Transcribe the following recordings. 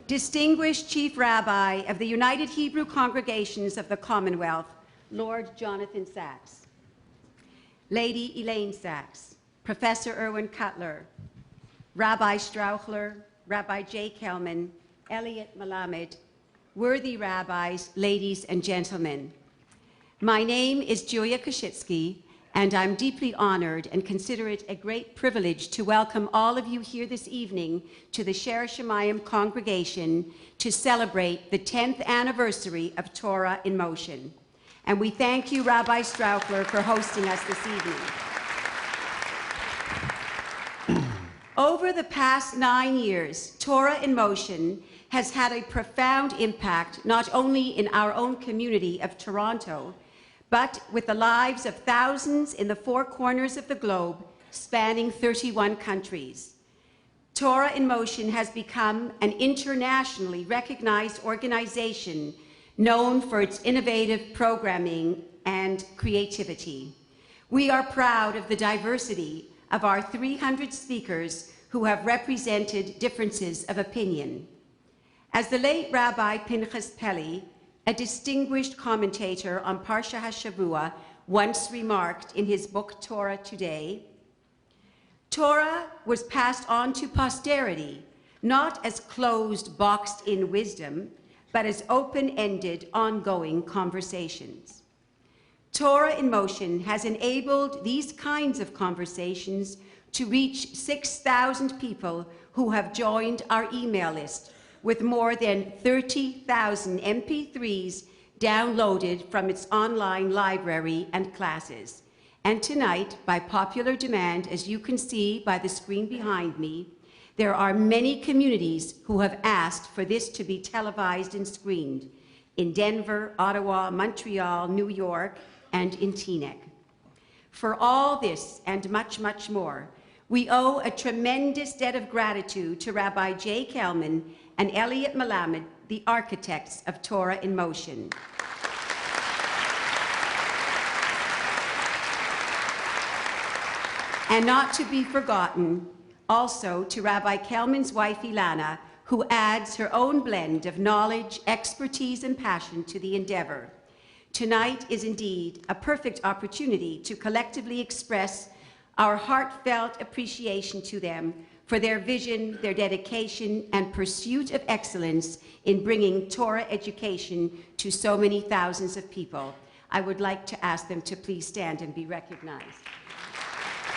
Distinguished Chief Rabbi of the United Hebrew Congregations of the Commonwealth, Lord Jonathan Sachs, Lady Elaine Sachs, Professor Erwin Cutler, Rabbi Strauchler, Rabbi J. Kelman, Elliot Melamed, worthy rabbis, ladies and gentlemen. My name is Julia Koshitsky, and I'm deeply honored and consider it a great privilege to welcome all of you here this evening to the Sher Shemayim congregation to celebrate the 10th anniversary of Torah in Motion. And we thank you, Rabbi Strauchler, for hosting us this evening. Over the past 9 years, Torah in Motion has had a profound impact not only in our own community of Toronto, but with the lives of thousands in the 4 corners of the globe, spanning 31 countries. Torah in Motion has become an internationally recognized organization known for its innovative programming and creativity. We are proud of the diversity of our 300 speakers who have represented differences of opinion. As the late Rabbi Pinchas Pelly, a distinguished commentator on Parsha HaShavua, once remarked in his book Torah Today, Torah was passed on to posterity, not as closed, boxed-in wisdom, but as open-ended, ongoing conversations. Torah in Motion has enabled these kinds of conversations to reach 6,000 people who have joined our email list, with more than 30,000 MP3s downloaded from its online library and classes. And tonight, by popular demand, as you can see by the screen behind me, there are many communities who have asked for this to be televised and screened in Denver, Ottawa, Montreal, New York, and in Teaneck. For all this and much, much more, we owe a tremendous debt of gratitude to Rabbi J. Kelman and Elliot Melamed, the architects of Torah in Motion. And not to be forgotten, also to Rabbi Kelman's wife, Ilana, who adds her own blend of knowledge, expertise, and passion to the endeavor. Tonight is indeed a perfect opportunity to collectively express our heartfelt appreciation to them for their vision, their dedication, and pursuit of excellence in bringing Torah education to so many thousands of people. I would like to ask them to please stand and be recognized.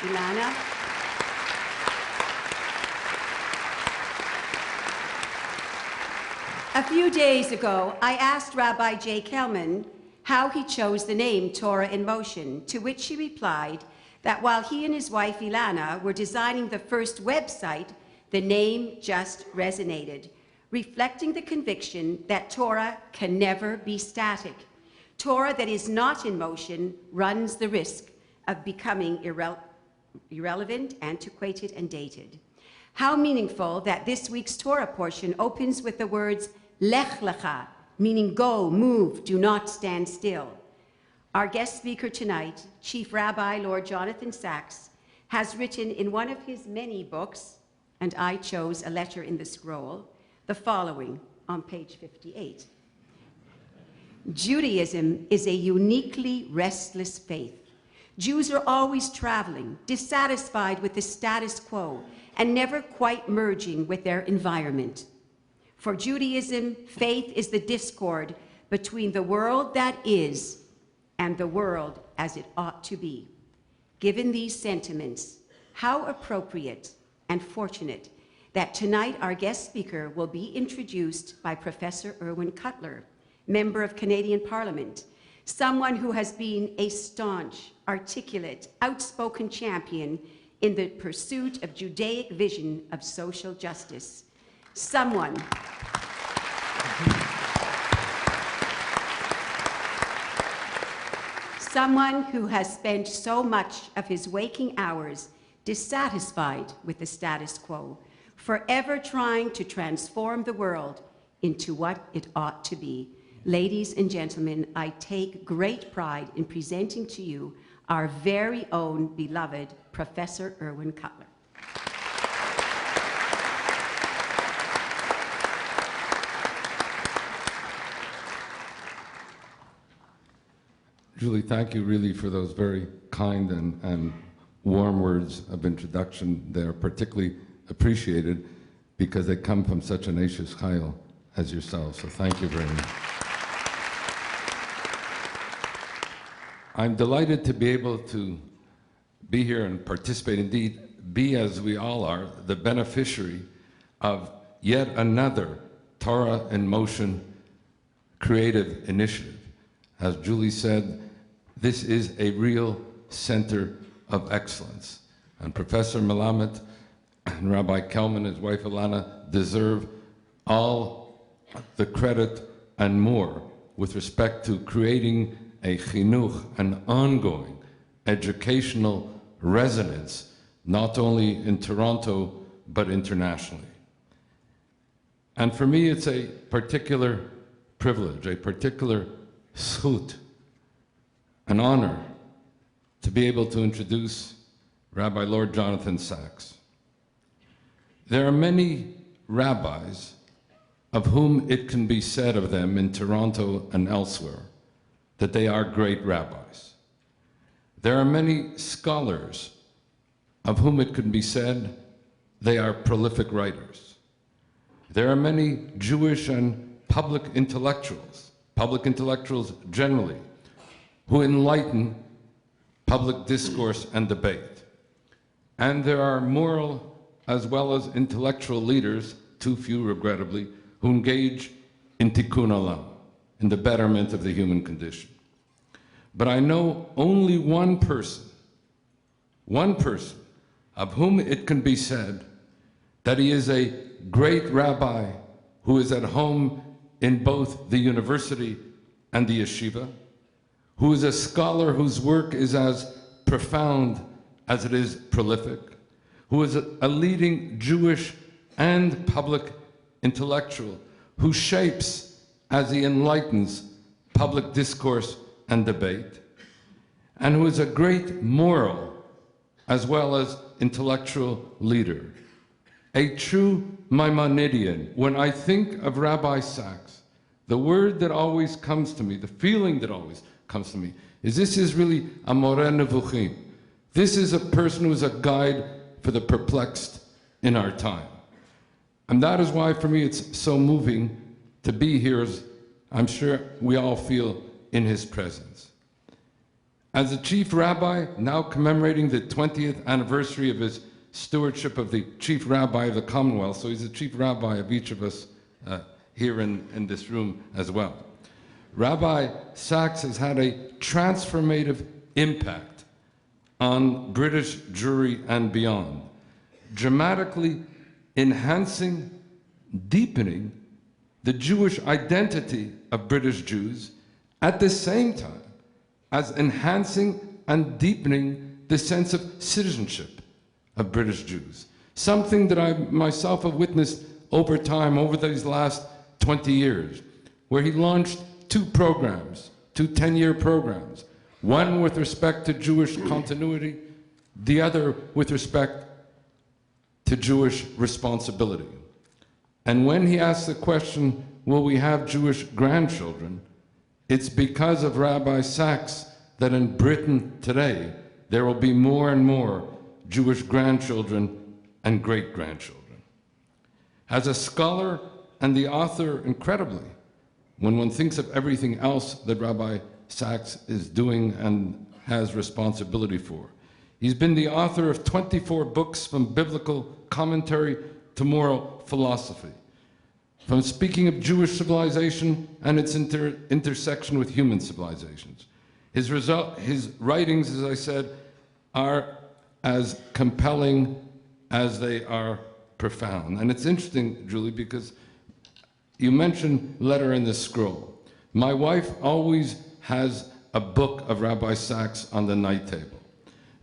Ilana. A few days ago, I asked Rabbi J. Kelman how he chose the name Torah in Motion, to which he replied that while he and his wife Ilana were designing the first website, the name just resonated, reflecting the conviction that Torah can never be static. Torah that is not in motion runs the risk of becoming irrelevant, antiquated, and dated. How meaningful that this week's Torah portion opens with the words Lech Lecha, meaning go, move, do not stand still. Our guest speaker tonight, Chief Rabbi Lord Jonathan Sachs, has written in one of his many books, and I chose a letter in the scroll, the following on page 58. Judaism is a uniquely restless faith. Jews are always traveling, dissatisfied with the status quo, and never quite merging with their environment. For Judaism, faith is the discord between the world that is and the world as it ought to be. Given these sentiments, how appropriate and fortunate that tonight our guest speaker will be introduced by Professor Erwin Cutler, member of Canadian Parliament, someone who has been a staunch, articulate, outspoken champion in the pursuit of Judaic vision of social justice. Someone who has spent so much of his waking hours dissatisfied with the status quo, forever trying to transform the world into what it ought to be. Ladies and gentlemen, I take great pride in presenting to you our very own beloved Professor Erwin Cutler. Julie, thank you really for those very kind and warm words of introduction. They're particularly appreciated because they come from such an Ashes Chayil as yourself, so thank you very much. I'm delighted to be able to be here and participate, indeed, be as we all are, the beneficiary of yet another Torah in Motion creative initiative. As Julie said, this is a real center of excellence. And Professor Melamed and Rabbi Kelman, his wife Ilana, deserve all the credit and more with respect to creating a chinuch, an ongoing educational resonance, not only in Toronto, but internationally. And for me, it's a particular privilege, a particular zchut, an honor to be able to introduce Rabbi Lord Jonathan Sacks. There are many rabbis of whom it can be said of them in Toronto and elsewhere that they are great rabbis. There are many scholars of whom it can be said they are prolific writers. There are many Jewish and public intellectuals generally, who enlighten public discourse and debate. And there are moral as well as intellectual leaders, too few regrettably, who engage in tikkun olam, in the betterment of the human condition. But I know only one person of whom it can be said that he is a great rabbi who is at home in both the university and the yeshiva, who is a scholar whose work is as profound as it is prolific, who is a leading Jewish and public intellectual, who shapes as he enlightens public discourse and debate, and who is a great moral as well as intellectual leader, a true Maimonidean. When I think of Rabbi Sacks, the word that always comes to me, the feeling that always comes to me, is this is really a moreh nevuchim. This is a person who is a guide for the perplexed in our time. And that is why, for me, it's so moving to be here, as I'm sure we all feel, in his presence. As the chief rabbi, now commemorating the 20th anniversary of his stewardship of the chief rabbi of the Commonwealth, so he's the chief rabbi of each of us here in this room as well. Rabbi Sacks has had a transformative impact on British Jewry and beyond, dramatically enhancing, deepening the Jewish identity of British Jews, at the same time as enhancing and deepening the sense of citizenship of British Jews. Something that I myself have witnessed over time, over these last 20 years, where he launched two 10-year programs, one with respect to Jewish continuity, the other with respect to Jewish responsibility. And when he asked the question, will we have Jewish grandchildren? It's because of Rabbi Sacks that in Britain today, there will be more and more Jewish grandchildren and great-grandchildren. As a scholar and the author, incredibly, when one thinks of everything else that Rabbi Sacks is doing and has responsibility for, he's been the author of 24 books, from biblical commentary to moral philosophy, from speaking of Jewish civilization and its intersection with human civilizations. His writings, as I said, are as compelling as they are profound. And it's interesting, Julie, because you mentioned Letter in the Scroll. My wife always has a book of Rabbi Sacks on the night table.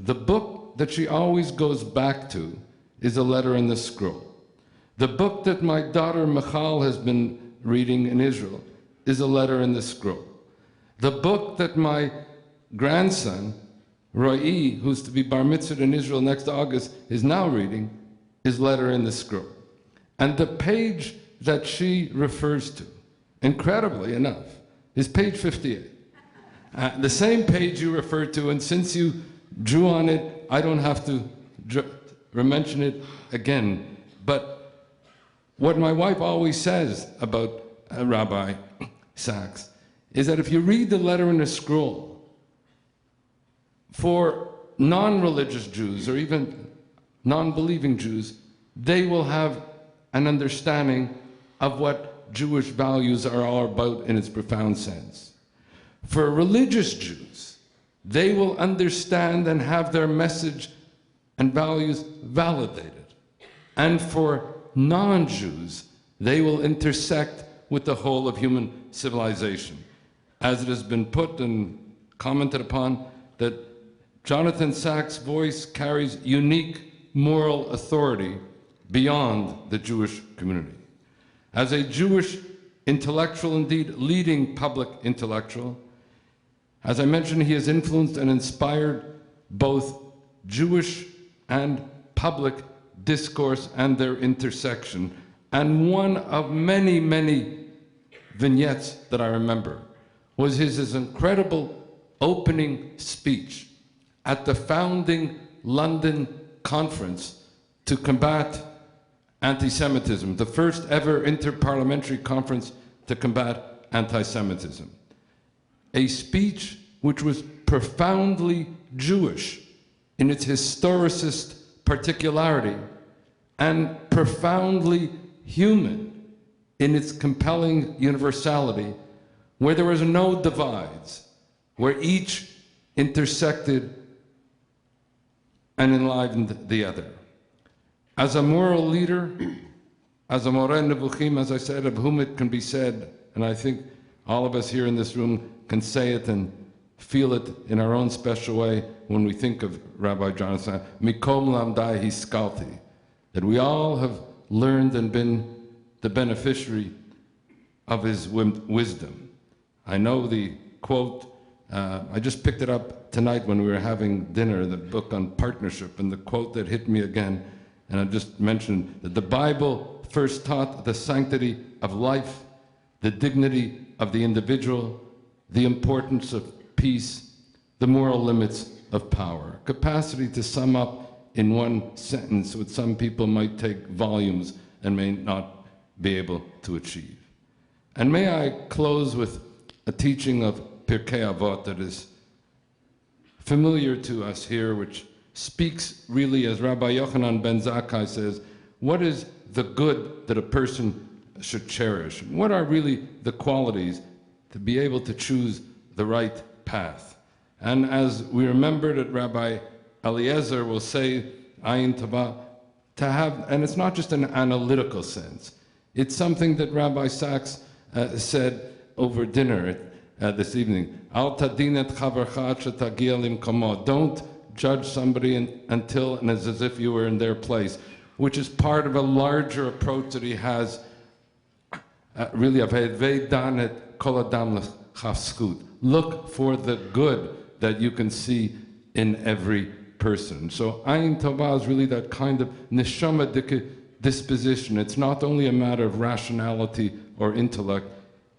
The book that she always goes back to is A Letter in the Scroll. The book that my daughter Michal has been reading in Israel is A Letter in the Scroll. The book that my grandson, Roy, who's to be bar mitzvah in Israel next August, is now reading, is Letter in the Scroll. And the page that she refers to, incredibly enough, is page 58. The same page you referred to, and since you drew on it, I don't have to mention it again. But what my wife always says about Rabbi Sachs is that if you read the letter in the scroll, for non-religious Jews or even non-believing Jews, they will have an understanding of what Jewish values are all about in its profound sense. For religious Jews, they will understand and have their message and values validated. And for non-Jews, they will intersect with the whole of human civilization. As it has been put and commented upon, that Jonathan Sachs' voice carries unique moral authority beyond the Jewish community. As a Jewish intellectual, indeed leading public intellectual, as I mentioned, he has influenced and inspired both Jewish and public discourse and their intersection. And one of many, many vignettes that I remember was his incredible opening speech at the founding London conference to combat antisemitism, the first ever interparliamentary conference to combat antisemitism. A speech which was profoundly Jewish in its historicist particularity and profoundly human in its compelling universality, where there was no divides, where each intersected and enlivened the other. As a moral leader, as a Moreh Nevuchim, as I said, of whom it can be said, and I think all of us here in this room can say it and feel it in our own special way when we think of Rabbi Jonathan, Mikom Lamdai Hiskalti, that we all have learned and been the beneficiary of his wisdom. I know the quote, I just picked it up tonight when we were having dinner, the book on partnership, and the quote that hit me again, and I just mentioned that the Bible first taught the sanctity of life, the dignity of the individual, the importance of peace, the moral limits of power. Capacity to sum up in one sentence what some people might take volumes and may not be able to achieve. And may I close with a teaching of Pirkei Avot that is familiar to us here, which speaks really, as Rabbi Yochanan ben Zakkai says, what is the good that a person should cherish? What are really the qualities to be able to choose the right path? And as we remember that Rabbi Eliezer will say, Ayin Tova, to have, and it's not just an analytical sense, it's something that Rabbi Sachs said over dinner this evening. Al tadin et chavercha shetagia limkomo. Don't judge somebody until and as if you were in their place, which is part of a larger approach that he has, really, of Hevei dan et kol adam l'chafskut. Look for the good that you can see in every person. So Ayin Tova is really that kind of neshama disposition. It's not only a matter of rationality or intellect,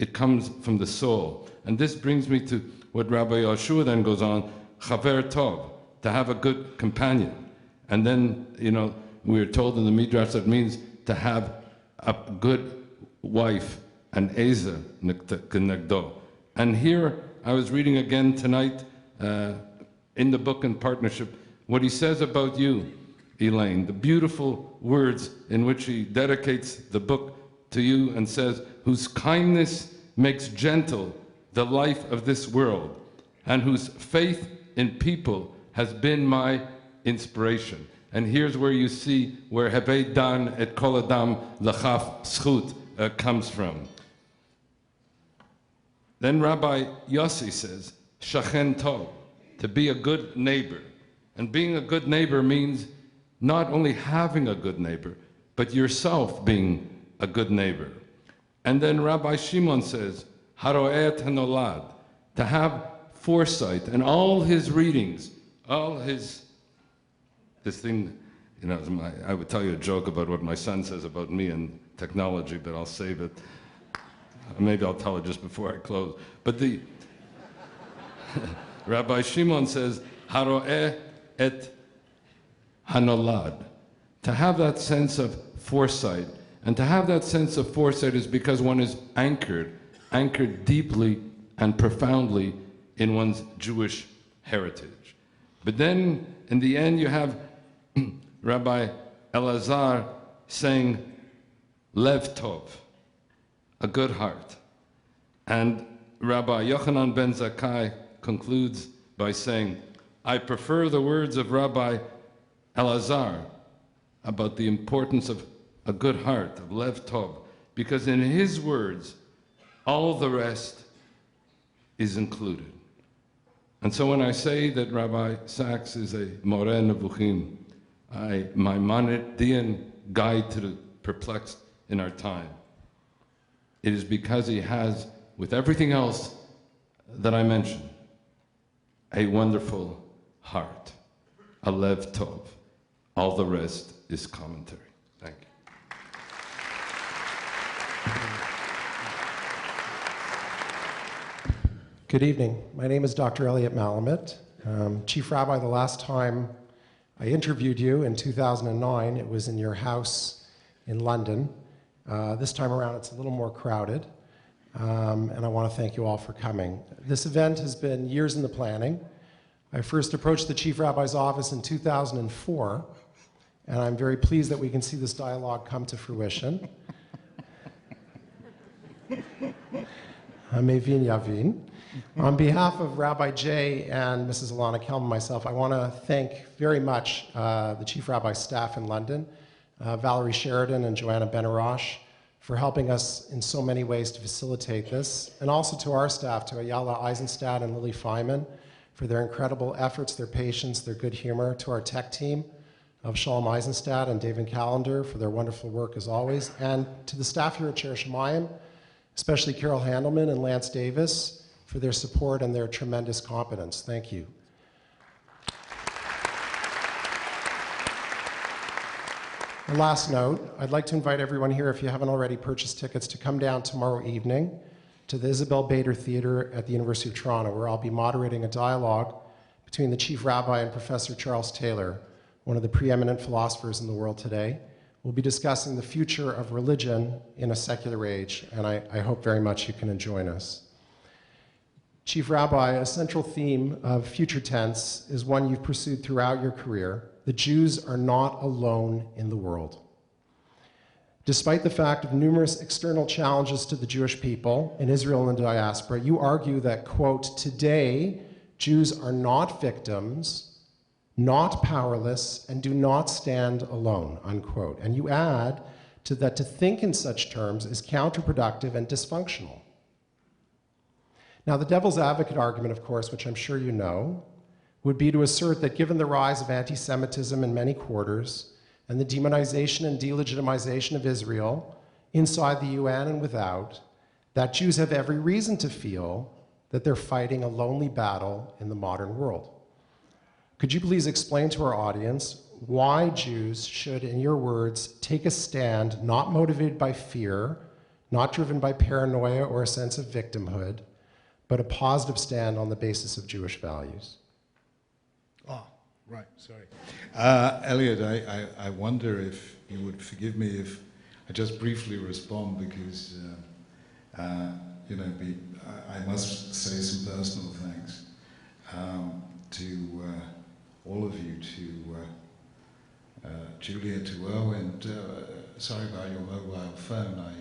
it comes from the soul. And this brings me to what Rabbi Yoshua then goes on, chaver tov, to have a good companion. And then, you know, we are told in the Midrash that means to have a good wife, an eza negdo. And here, I was reading again tonight in the book in partnership, what he says about you, Elaine, the beautiful words in which he dedicates the book to you and says, whose kindness makes gentle the life of this world, and whose faith in people has been my inspiration. And here's where you see where Hevei dan et kol adam l'chaf schut comes from. Then Rabbi Yossi says, shachen tov, to be a good neighbor. And being a good neighbor means not only having a good neighbor, but yourself being a good neighbor. And then Rabbi Shimon says, haroet hanolad, to have foresight. And all his readings, all his, this thing, you know, I would tell you a joke about what my son says about me and technology, but I'll save it. Maybe I'll tell it just before I close. But Rabbi Shimon says, Haro'eh et hanolad. To have that sense of foresight. And to have that sense of foresight is because one is anchored deeply and profoundly in one's Jewish heritage. But then, in the end, you have Rabbi Elazar saying, Lev Tov, a good heart. And Rabbi Yochanan ben Zakkai concludes by saying, I prefer the words of Rabbi Elazar about the importance of a good heart, of Lev Tov, because in his words, all the rest is included. And so when I say that Rabbi Sachs is a Moreh Nevuchim, my Maimonidean guide to the perplexed in our time, it is because he has, with everything else that I mentioned, a wonderful heart, a Lev Tov. All the rest is commentary. Thank you. Good evening. My name is Dr. Elliot Malamet. Chief Rabbi, the last time I interviewed you in 2009, it was in your house in London. This time around, it's a little more crowded, and I want to thank you all for coming. This event has been years in the planning. I first approached the Chief Rabbi's office in 2004, and I'm very pleased that we can see this dialogue come to fruition. Mevin Yavin. On behalf of Rabbi Jay and Mrs. Alana Kelman and myself, I want to thank very much the Chief Rabbi's staff in London, Valerie Sheridan and Joanna Benarosh, for helping us in so many ways to facilitate this, and also to our staff, to Ayala Eisenstadt and Lily Feynman, for their incredible efforts, their patience, their good humor, to our tech team of Shalom Eisenstadt and David Callender for their wonderful work as always, and to the staff here at Cher Shemayim, especially Carol Handelman and Lance Davis, for their support and their tremendous competence. Thank you. A last note, I'd like to invite everyone here, if you haven't already purchased tickets, to come down tomorrow evening to the Isabel Bader Theatre at the University of Toronto, where I'll be moderating a dialogue between the Chief Rabbi and Professor Charles Taylor, one of the preeminent philosophers in the world today. We'll be discussing the future of religion in a secular age, and I hope very much you can join us. Chief Rabbi, a central theme of future tense is one you've pursued throughout your career. The Jews are not alone in the world. Despite the fact of numerous external challenges to the Jewish people in Israel and the diaspora, you argue that, quote, today, Jews are not victims, not powerless, and do not stand alone, unquote. And you add to that to think in such terms is counterproductive and dysfunctional. Now, the devil's advocate argument, of course, which I'm sure you know, would be to assert that given the rise of anti-Semitism in many quarters and the demonization and delegitimization of Israel inside the UN and without, that Jews have every reason to feel that they're fighting a lonely battle in the modern world. Could you please explain to our audience why Jews should, in your words, take a stand not motivated by fear, not driven by paranoia or a sense of victimhood, but a positive stand on the basis of Jewish values? Oh, right, sorry. Elliot, I wonder if you would forgive me if I just briefly respond, because you know, I must say some personal thanks to all of you, to Julia, to Owen. Sorry about your mobile phone. I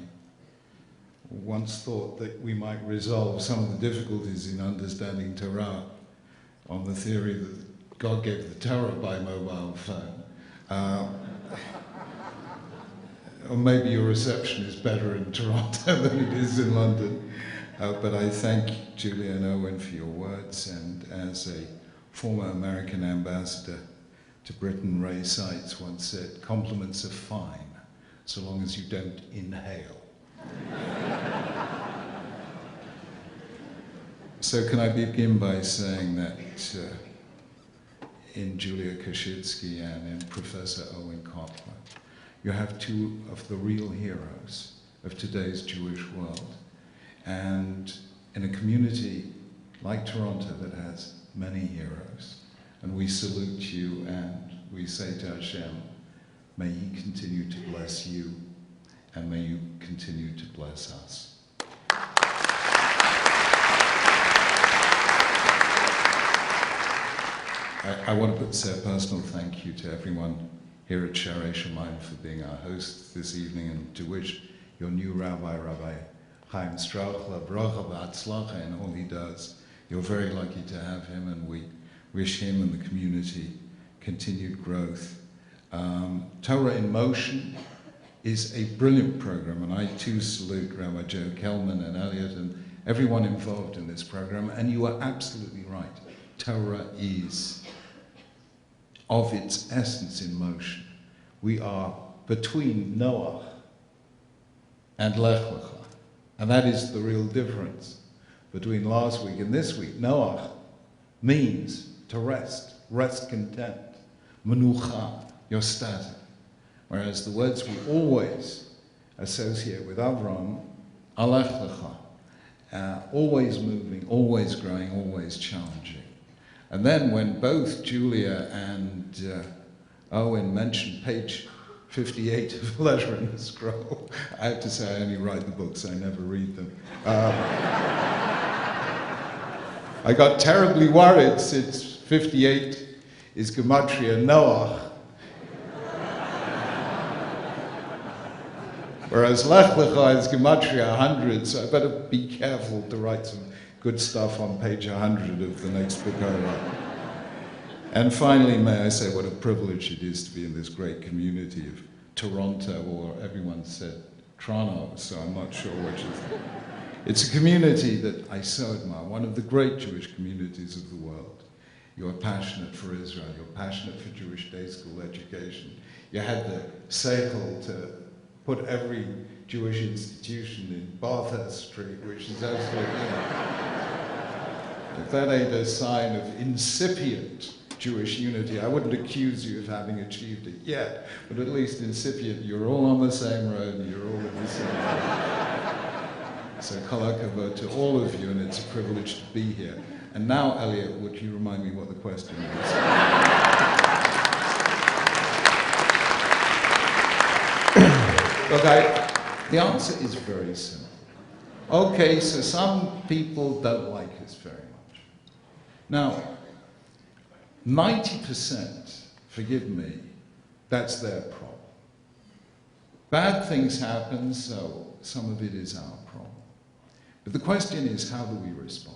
once thought that we might resolve some of the difficulties in understanding Torah on the theory that God gave the Torah by mobile phone. Or maybe your reception is better in Toronto than it is in London. But I thank Julia and Owen for your words, and as a former American ambassador to Britain, Ray Seitz once said, compliments are fine, so long as you don't inhale. So can I begin by saying that in Julia Koshitsky and in Professor Owen Kotler, you have two of the real heroes of today's Jewish world. And in a community like Toronto, that has many heroes. And we salute you and we say to Hashem, may He continue to bless you and may you continue to bless us. I want to say a personal thank you to everyone here at Sharei Shamayim for being our host this evening, and to wish your new Rabbi, Rabbi Chaim Strauchler, bracha v'atzlacha in all he does. You're very lucky to have him, and we wish him and the community continued growth. Torah in Motion is a brilliant program, and I too salute Rabbi Joe Kelman and Elliot and everyone involved in this program, and you are absolutely right. Torah is, of its essence, in motion. We are between Noah and Lech Lecha, and that is the real difference between last week and this week. Noah means to rest, rest content, menucha, you're static. Whereas the words we always associate with Avram, Lech Lecha, always moving, always growing, always challenging. And then when both Julia and Owen mentioned page 58 of Leisure in the Scroll, I have to say I only write the books, I never read them. I got terribly worried since 58 is Gematria Noah, whereas Lech Lecha is Gematria 100, so I better be careful to write some good stuff on page 100 of the next book I write. And finally, may I say what a privilege it is to be in this great community of Toronto, or everyone said Toronto, so I'm not sure which is. It's a community that I so admire, one of the great Jewish communities of the world. You're passionate for Israel, you're passionate for Jewish day school education. You had the seichel to put every Jewish institution in Bathurst Street, which is absolutely, if that ain't a sign of incipient Jewish unity, I wouldn't accuse you of having achieved it yet, but at least incipient, you're all on the same road, and you're all in the same road. So kol hakavod to all of you, and it's a privilege to be here. And now, Elliot, would you remind me what the question is? Look, the answer is very simple. Okay, so some people don't like us very much. Now, 90%, forgive me, that's their problem. Bad things happen, so some of it is our problem. But the question is, how do we respond?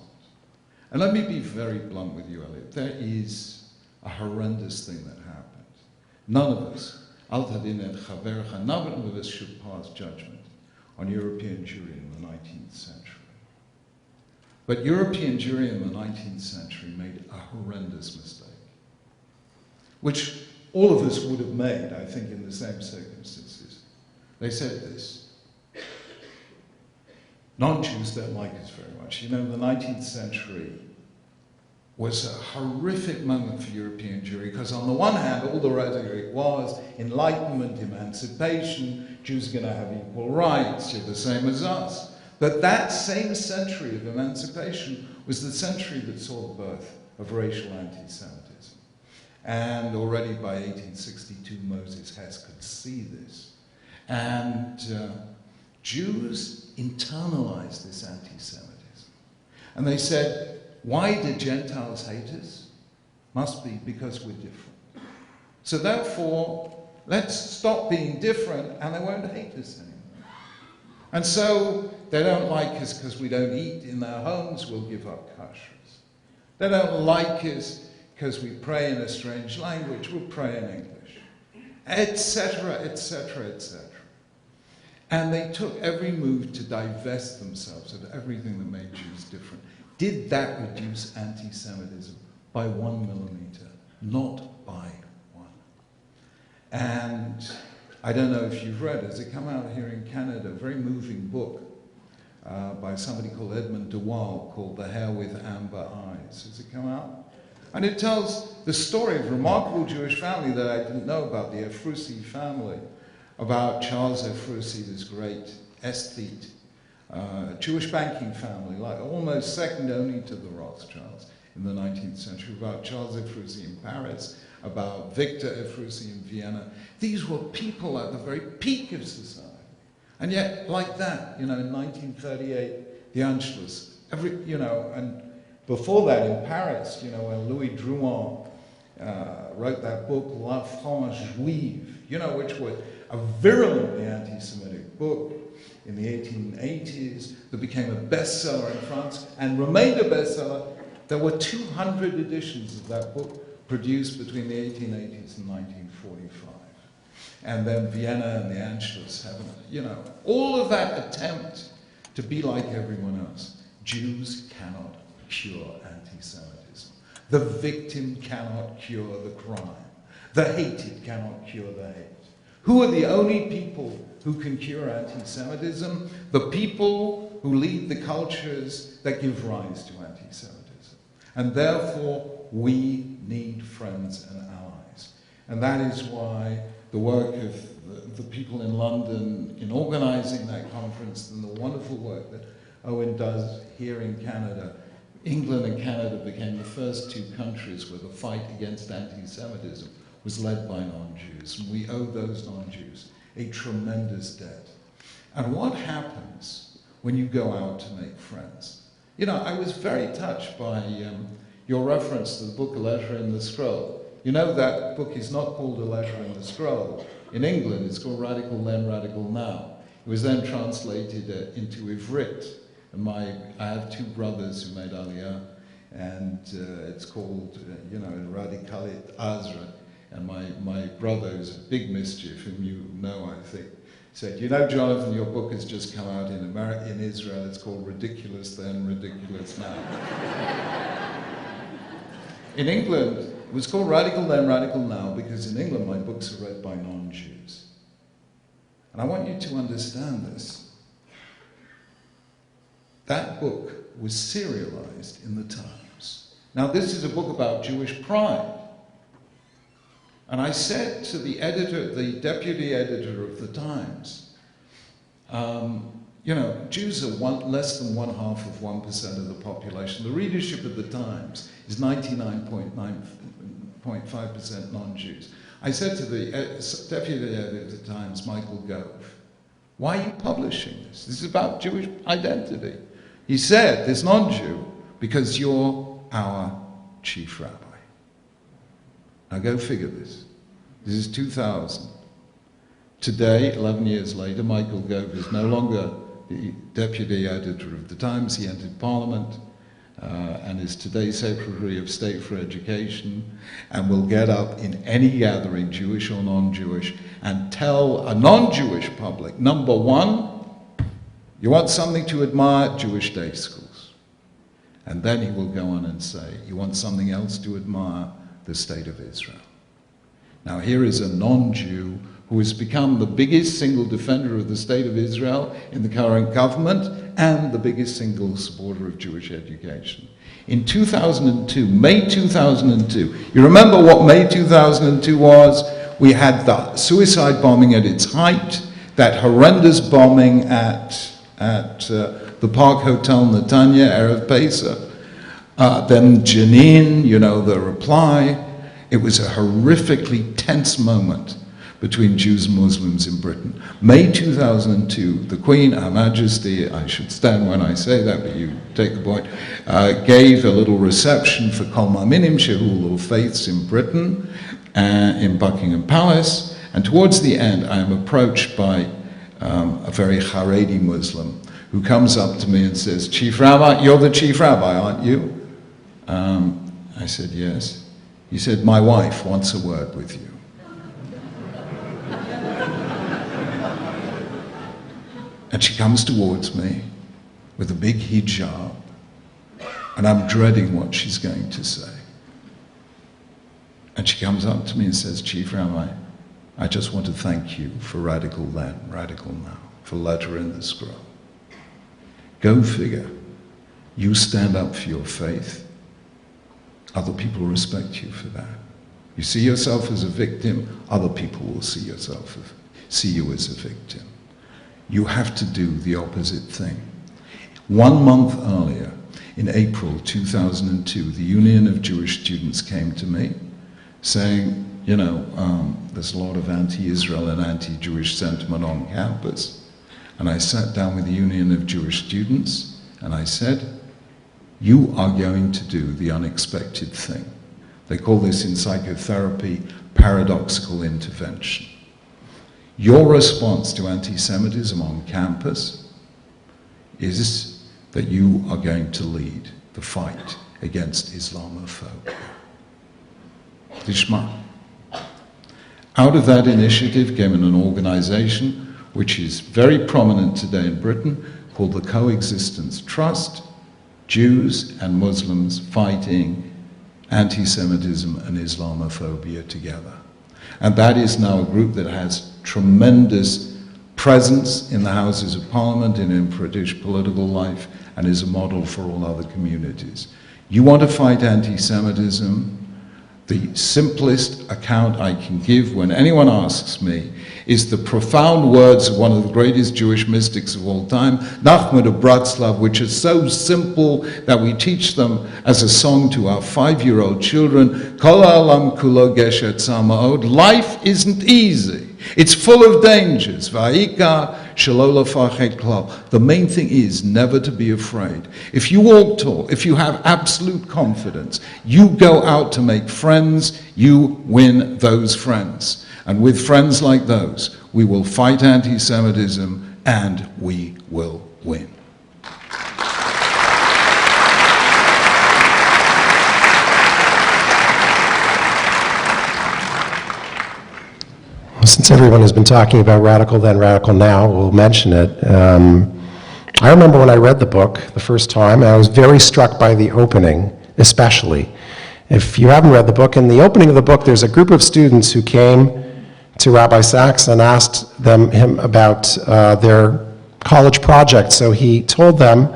And let me be very blunt with you, Elliot. There is a horrendous thing that happened. None of us, al tadin et chavercha, none of us should pass judgment on European Jewry in the 19th century. But European Jewry in the 19th century made a horrendous mistake, which all of us would have made, I think, in the same circumstances. They said this: non-Jews don't like us very much. You know, the 19th century was a horrific moment for European Jewry, because on the one hand, all the rhetoric was enlightenment, emancipation, Jews are going to have equal rights, you're the same as us. But that same century of emancipation was the century that saw the birth of racial anti-Semitism. And already by 1862, Moses Hess could see this. And Jews internalized this anti-Semitism. And they said, why do Gentiles hate us? Must be because we're different. So therefore, let's stop being different and they won't hate us anymore. And so they don't like us because we don't eat in their homes, we'll give up kashrus. They don't like us because we pray in a strange language, we'll pray in English, etc., etc., etc. And they took every move to divest themselves of everything that made Jews different. Did that reduce anti-Semitism by 1 millimeter? Not by one. And I don't know if you've read, has it come out here in Canada, a very moving book by somebody called Edmund DeWaal called The Hare with Amber Eyes. Has it come out? And it tells the story of a remarkable Jewish family that I didn't know about, the Ephrussi family, about Charles Ephrussi, this great aesthete Jewish banking family, like almost second only to the Rothschilds in the 19th century, about Charles Ephrussi in Paris, about Victor Ephrussi in Vienna. These were people at the very peak of society. And yet, like that, in 1938, the Anschluss, and before that in Paris, when Louis Drouin wrote that book, La France Juive, which was a virulently anti-Semitic book in the 1880s that became a bestseller in France and remained a bestseller. There were 200 editions of that book produced between the 1880s and 1945. And then Vienna and the Anschluss, all of that attempt to be like everyone else. Jews cannot cure anti-Semitism. The victim cannot cure the crime. The hated cannot cure the hate. Who are the only people who can cure anti-Semitism? The people who lead the cultures that give rise to anti-Semitism. And therefore, we need friends and allies. And that is why the work of the people in London in organizing that conference and the wonderful work that Owen does here in Canada. England and Canada became the first two countries where the fight against anti-Semitism was led by non-Jews. And we owe those non-Jews a tremendous debt. And what happens when you go out to make friends? I was very touched by your reference to the book A Letter in the Scroll. That book is not called A Letter in the Scroll. In England, it's called Radical Then, Radical Now. It was then translated into Ivrit. And I have two brothers who made Aliyah, and it's called, Radikalit Azra. And my brother, who's a big mischief, whom you know, I think, said, Jonathan, your book has just come out in Israel. It's called Ridiculous Then, Ridiculous Now. In England, it was called Radical Then, Radical Now, because in England my books are read by non-Jews. And I want you to understand this. That book was serialized in the Times. Now, this is a book about Jewish pride. And I said to the editor, the deputy editor of the Times, Jews are less than 0.5% of the population. The readership of the Times is 99.5% non-Jews. I said to the deputy editor of the Times, Michael Gove, why are you publishing this? This is about Jewish identity. He said, there's non-Jew because you're our chief rabbi. Now go figure this. This is 2000. Today, 11 years later, Michael Gove is no longer the deputy editor of the Times. He entered Parliament and is today Secretary of State for Education, and will get up in any gathering, Jewish or non-Jewish, and tell a non-Jewish public, number one, you want something to admire? Jewish day schools. And then he will go on and say, you want something else to admire? The State of Israel. Now here is a non-Jew who has become the biggest single defender of the State of Israel in the current government and the biggest single supporter of Jewish education. In 2002, May 2002, you remember what May 2002 was? We had the suicide bombing at its height, that horrendous bombing at the Park Hotel Netanya, Erev Pesach. Then Jenin, the reply. It was a horrifically tense moment between Jews and Muslims in Britain. May 2002, the Queen, Her Majesty, I should stand when I say that, but you take the point, gave a little reception for Kol Ma'aminim Shehul Faiths in Britain, in Buckingham Palace, and towards the end I am approached by a very Haredi Muslim who comes up to me and says, Chief Rabbi, you're the Chief Rabbi, aren't you? I said, yes. He said, my wife wants a word with you. And she comes towards me with a big hijab, and I'm dreading what she's going to say. And she comes up to me and says, Chief Rabbi, I just want to thank you for Radical Then, Radical Now, for Letter in the Scroll. Go figure. You stand up for your faith. Other people respect you for that. You see yourself as a victim, other people will see you as a victim. You have to do the opposite thing. 1 month earlier, in April 2002, the Union of Jewish Students came to me saying, you know, there's a lot of anti-Israel and anti-Jewish sentiment on campus. And I sat down with the Union of Jewish Students and I said, you are going to do the unexpected thing. They call this in psychotherapy paradoxical intervention. Your response to anti-Semitism on campus is that you are going to lead the fight against Islamophobia. Lishma. Out of that initiative came an organization which is very prominent today in Britain called the Coexistence Trust, Jews and Muslims fighting anti-Semitism and Islamophobia together. And that is now a group that has tremendous presence in the Houses of Parliament and in British political life and is a model for all other communities. You want to fight anti-Semitism? The simplest account I can give when anyone asks me is the profound words of one of the greatest Jewish mystics of all time, Nachman of Bratslav, which are so simple that we teach them as a song to our 5-year-old children. Kol ha'olam kulo geshet tzama'od. Life isn't easy. It's full of dangers. Va'ika shelo lefached klal. The main thing is never to be afraid. If you walk tall, if you have absolute confidence, you go out to make friends, you win those friends. And with friends like those, we will fight anti-Semitism and we will win. Since everyone has been talking about radical then, radical now, we'll mention it. I remember when I read the book the first time, and I was very struck by the opening, especially. If you haven't read the book, in the opening of the book, there's a group of students who came to Rabbi Sachs and asked him about their college project. So he told them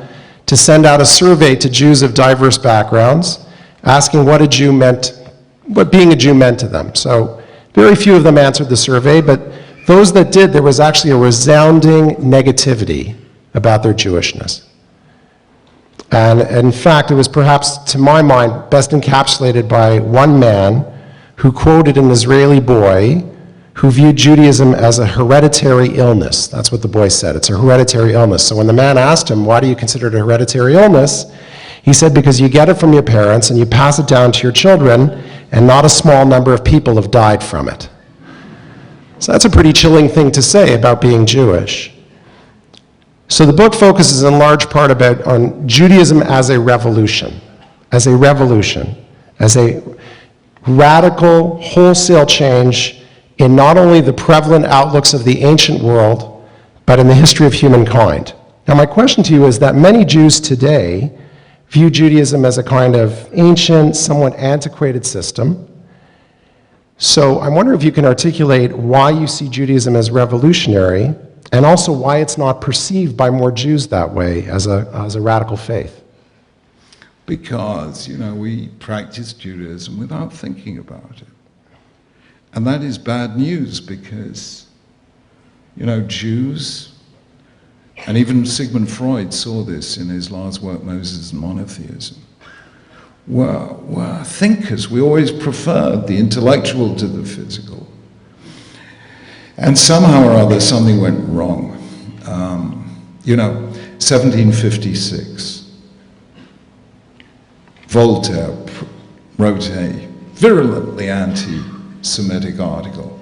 to send out a survey to Jews of diverse backgrounds, asking what being a Jew meant to them. So very few of them answered the survey, but those that did, there was actually a resounding negativity about their Jewishness. And in fact, it was perhaps, to my mind, best encapsulated by one man who quoted an Israeli boy who viewed Judaism as a hereditary illness. That's what the boy said. It's a hereditary illness. So when the man asked him, why do you consider it a hereditary illness? He said, because you get it from your parents and you pass it down to your children, and not a small number of people have died from it. So that's a pretty chilling thing to say about being Jewish. So the book focuses in large part on Judaism as a revolution, as a radical, wholesale change in not only the prevalent outlooks of the ancient world, but in the history of humankind. Now my question to you is that many Jews today view Judaism as a kind of ancient, somewhat antiquated system. So I wonder if you can articulate why you see Judaism as revolutionary, and also why it's not perceived by more Jews that way as a radical faith. Because, we practice Judaism without thinking about it. And that is bad news because, Jews, and even Sigmund Freud saw this in his last work, Moses and Monotheism, were thinkers. We always preferred the intellectual to the physical. And somehow or other, something went wrong. 1756, Voltaire wrote a virulently anti-Semitic article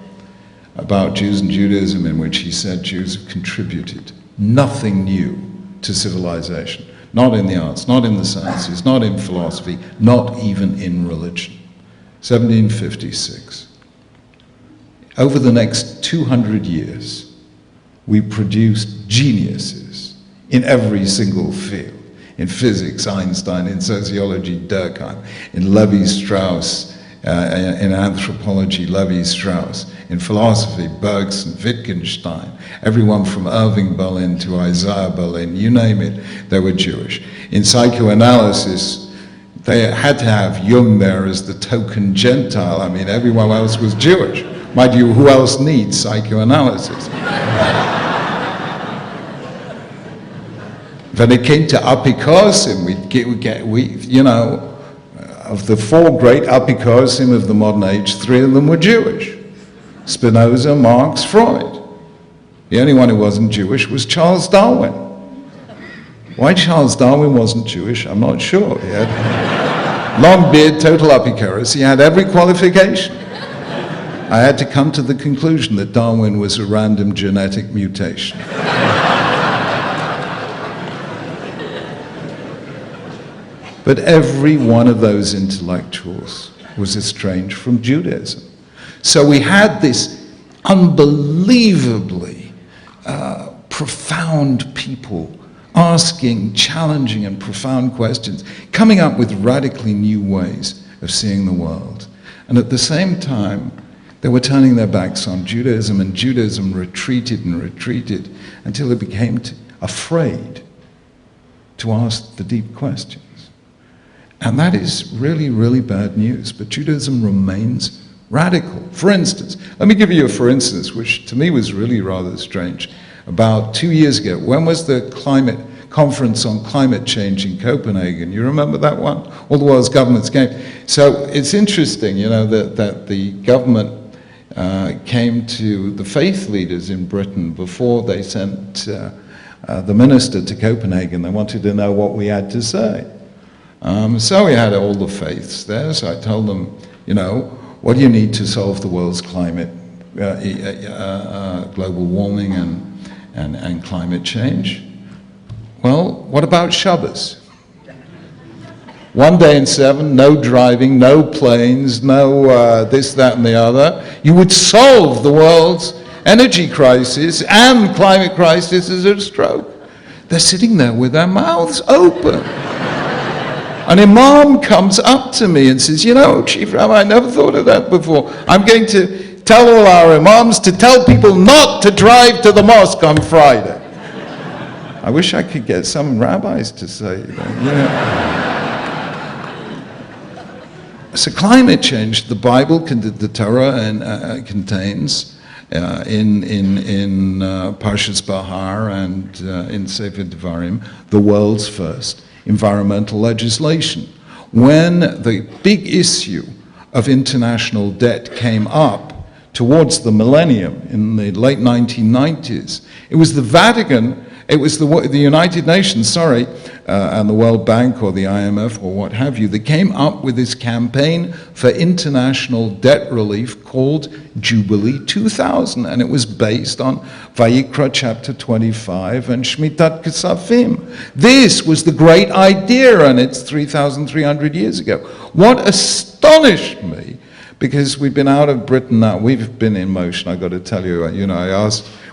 about Jews and Judaism in which he said Jews have contributed nothing new to civilization. Not in the arts, not in the sciences, not in philosophy, not even in religion. 1756. Over the next 200 years, we produced geniuses in every single field. In physics, Einstein; in sociology, Durkheim; in Levi-Strauss; in anthropology, Levi-Strauss; in philosophy, Bergson, Wittgenstein; everyone from Irving Berlin to Isaiah Berlin, you name it, they were Jewish. In psychoanalysis, they had to have Jung there as the token Gentile. I mean, everyone else was Jewish. Mind you, who else needs psychoanalysis? When it came to apikosim, of the 4 great apikosim of the modern age, 3 of them were Jewish. Spinoza, Marx, Freud. The only one who wasn't Jewish was Charles Darwin. Why Charles Darwin wasn't Jewish, I'm not sure. He had long beard, total apikoros. He had every qualification. I had to come to the conclusion that Darwin was a random genetic mutation. But every one of those intellectuals was estranged from Judaism. So we had this unbelievably profound people asking, challenging and profound questions, coming up with radically new ways of seeing the world. And at the same time, they were turning their backs on Judaism, and Judaism retreated and retreated until it became afraid to ask the deep questions. And that is really, really bad news. But Judaism remains radical. For instance, let me give you a for instance, which to me was really rather strange. About 2 years ago, when was the climate conference on climate change in Copenhagen? You remember that one? All the world's governments came. So it's interesting, that the government came to the faith leaders in Britain before they sent the minister to Copenhagen. They wanted to know what we had to say. So we had all the faiths there, so I told them, what do you need to solve the world's climate, global warming and climate change? Well, what about Shabbos? 1 day in 7, no driving, no planes, no this, that, and the other. You would solve the world's energy crisis and climate crisis as a stroke. They're sitting there with their mouths open. An imam comes up to me and says, Chief Rabbi, I never thought of that before. I'm going to tell all our imams to tell people not to drive to the mosque on Friday. I wish I could get some rabbis to say that. So climate change, the Bible, the Torah contains in Parshas Bahar and in Sefer Devarim, the world's first environmental legislation. When the big issue of international debt came up towards the millennium in the late 1990s, it was the Vatican, it was the United Nations, and the World Bank or the IMF or what have you, that came up with this campaign for international debt relief called Jubilee 2000, and it was based on Vayikra chapter 25 and Shmitat Kesafim. This was the great idea, and it's 3,300 years ago. What astonished me, because we've been out of Britain now, we've been in motion, I've got to tell you,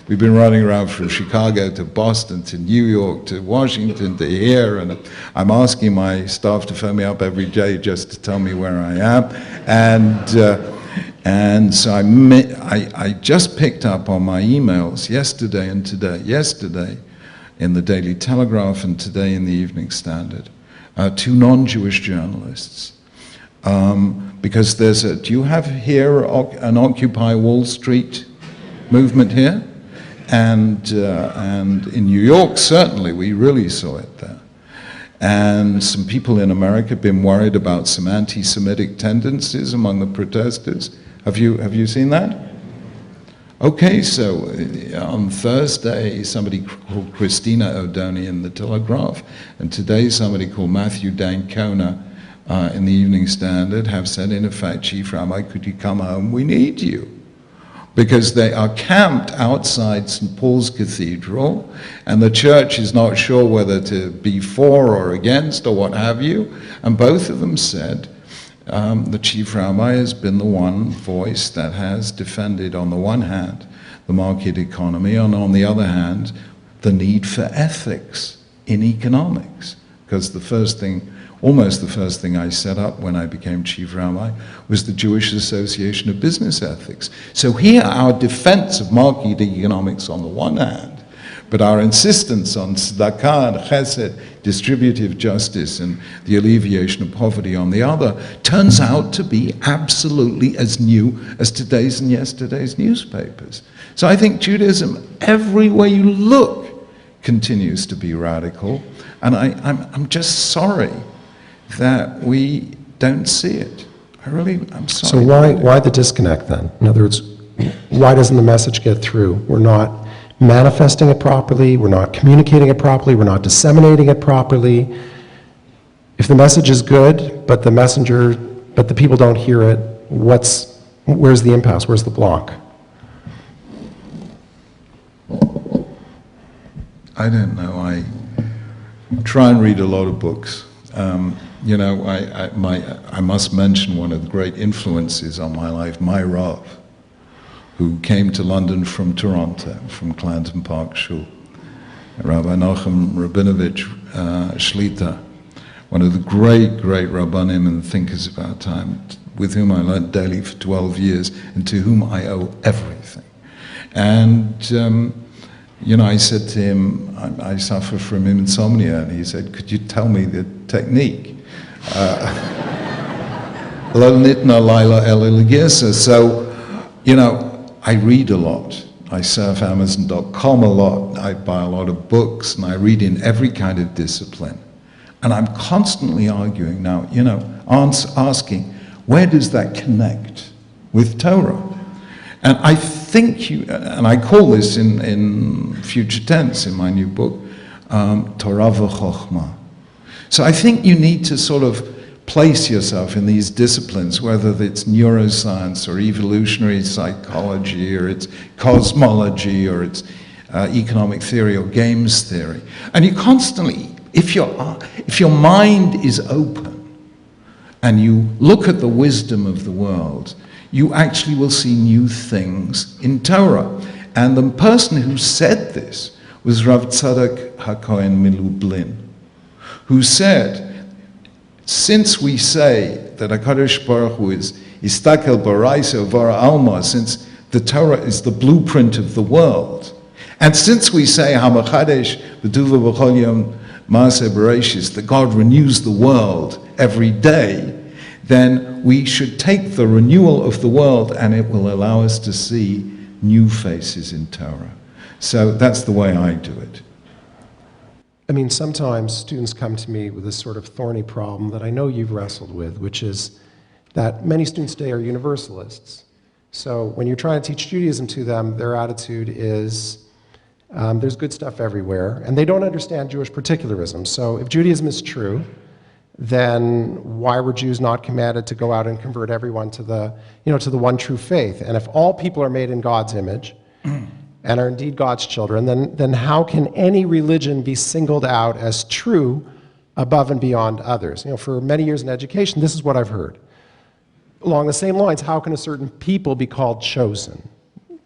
we've been running around from Chicago to Boston to New York to Washington to here, and I'm asking my staff to phone me up every day just to tell me where I am. And so I just picked up on my emails yesterday and today, yesterday in the Daily Telegraph and today in the Evening Standard, 2 non-Jewish journalists. Because do you have here an Occupy Wall Street movement here? And in New York, certainly, we really saw it there. And some people in America have been worried about some anti-Semitic tendencies among the protesters. Have you seen that? Okay, so on Thursday, somebody called Christina O'Doney in the Telegraph, and today somebody called Matthew Dancona in the Evening Standard have said, in effect, Chief Rabbi, could you come home? We need you. Because they are camped outside St. Paul's Cathedral, and the church is not sure whether to be for or against or what have you. And both of them said the Chief Rabbi has been the one voice that has defended, on the one hand, the market economy, and on the other hand, the need for ethics in economics. Because almost the first thing I set up when I became Chief Rabbi was the Jewish Association of Business Ethics. So here our defense of market economics on the one hand, but our insistence on tzedakah and chesed, distributive justice and the alleviation of poverty on the other, turns out to be absolutely as new as today's and yesterday's newspapers. So I think Judaism, everywhere you look, continues to be radical. And I'm just sorry that we don't see it. I'm sorry. So why the disconnect then? In other words, why doesn't the message get through? We're not manifesting it properly, we're not communicating it properly, we're not disseminating it properly. If the message is good, but the people don't hear it, where's the impasse, where's the block? I don't know. I try and read a lot of books. You know, I must mention one of the great influences on my life, my Rav, who came to London from Toronto, from Clanton Park Shul. Rabbi Nochem Rabinovich Shlita, one of the great Rabbanim and thinkers of our time, with whom I learned daily for 12 years, and to whom I owe everything. And, you know, I said to him, I suffer from insomnia, and he said, could you tell me the technique? So, you know, I read a lot. I surf Amazon.com a lot. I buy a lot of books, and I read in every kind of discipline. And I'm constantly arguing now, you know, asking, where does that connect with Torah? And I think and I call this in future tense in my new book, Torah v'chokhmah. So I think you need to sort of place yourself in these disciplines, whether it's neuroscience or evolutionary psychology or it's cosmology or it's economic theory or games theory. And you constantly, if your mind is open and you look at the wisdom of the world, you actually will see new things in Torah. And the person who said this was Rav Tzadok HaKohen Milublin, who said, since we say that HaKadosh Baruch Hu is Istakel Baraisa Vara Alma, since the Torah is the blueprint of the world, and since we say HaMachadesh B'tuva B'chol Yom Maaseh Bereshis, that God renews the world every day, then we should take the renewal of the world and it will allow us to see new faces in Torah. So that's the way I do it. I mean, sometimes students come to me with this sort of thorny problem that I know you've wrestled with, which is that many students today are universalists. So when you're trying to teach Judaism to them, their attitude is, there's good stuff everywhere, and they don't understand Jewish particularism. So if Judaism is true, then why were Jews not commanded to go out and convert everyone to the one true faith? And if all people are made in God's image and are indeed God's children, then how can any religion be singled out as true above and beyond others? You know, for many years in education, this is what I've heard. Along the same lines, how can a certain people be called chosen?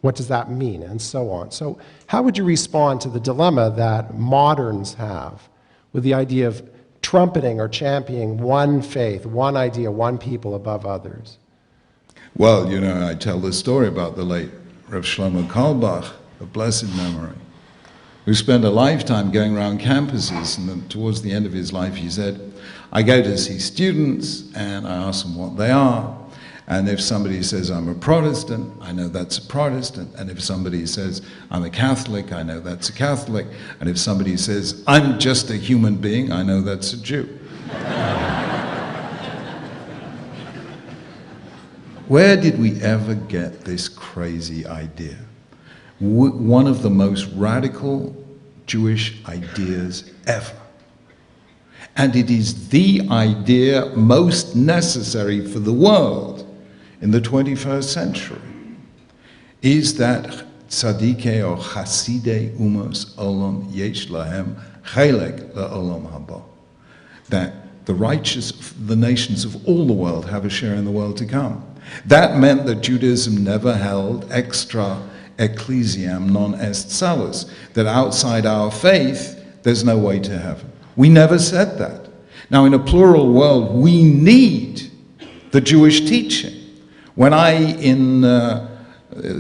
What does that mean? And so on. So how would you respond to the dilemma that moderns have with the idea of trumpeting or championing one faith, one idea, one people above others? Well, you know, I tell the story about the late Rav Shlomo Karlbach, of blessed memory, who spent a lifetime going around campuses, and then towards the end of his life he said, I go to see students and I ask them what they are, and if somebody says I'm a Protestant, I know that's a Protestant, and if somebody says I'm a Catholic, I know that's a Catholic, and if somebody says I'm just a human being, I know that's a Jew. Where did we ever get this crazy idea? One of the most radical Jewish ideas ever. And it is the idea most necessary for the world in the 21st century, is that tzadikei or chasidei umos olam yesh lahem chelek la'olam haba. That the righteous, the nations of all the world have a share in the world to come. That meant that Judaism never held extra ecclesiam non est salus, that outside our faith, there's no way to heaven. We never said that. Now, in a plural world, we need the Jewish teaching. When I, in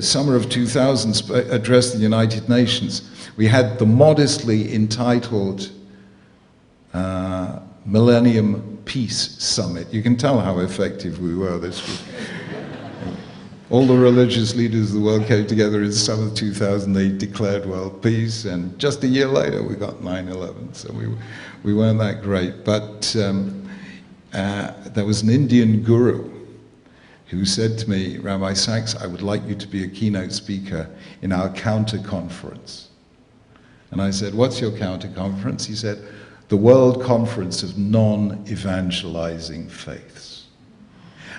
summer of 2000, addressed the United Nations, we had the modestly entitled Millennium Peace Summit. You can tell how effective we were this week. All the religious leaders of the world came together in summer 2008, declared world peace, and just a year later we got 9/11. So we weren't that great. But there was an Indian guru who said to me, Rabbi Sachs, I would like you to be a keynote speaker in our counter conference. And I said, what's your counter conference? He said, the World Conference of Non-Evangelizing Faiths.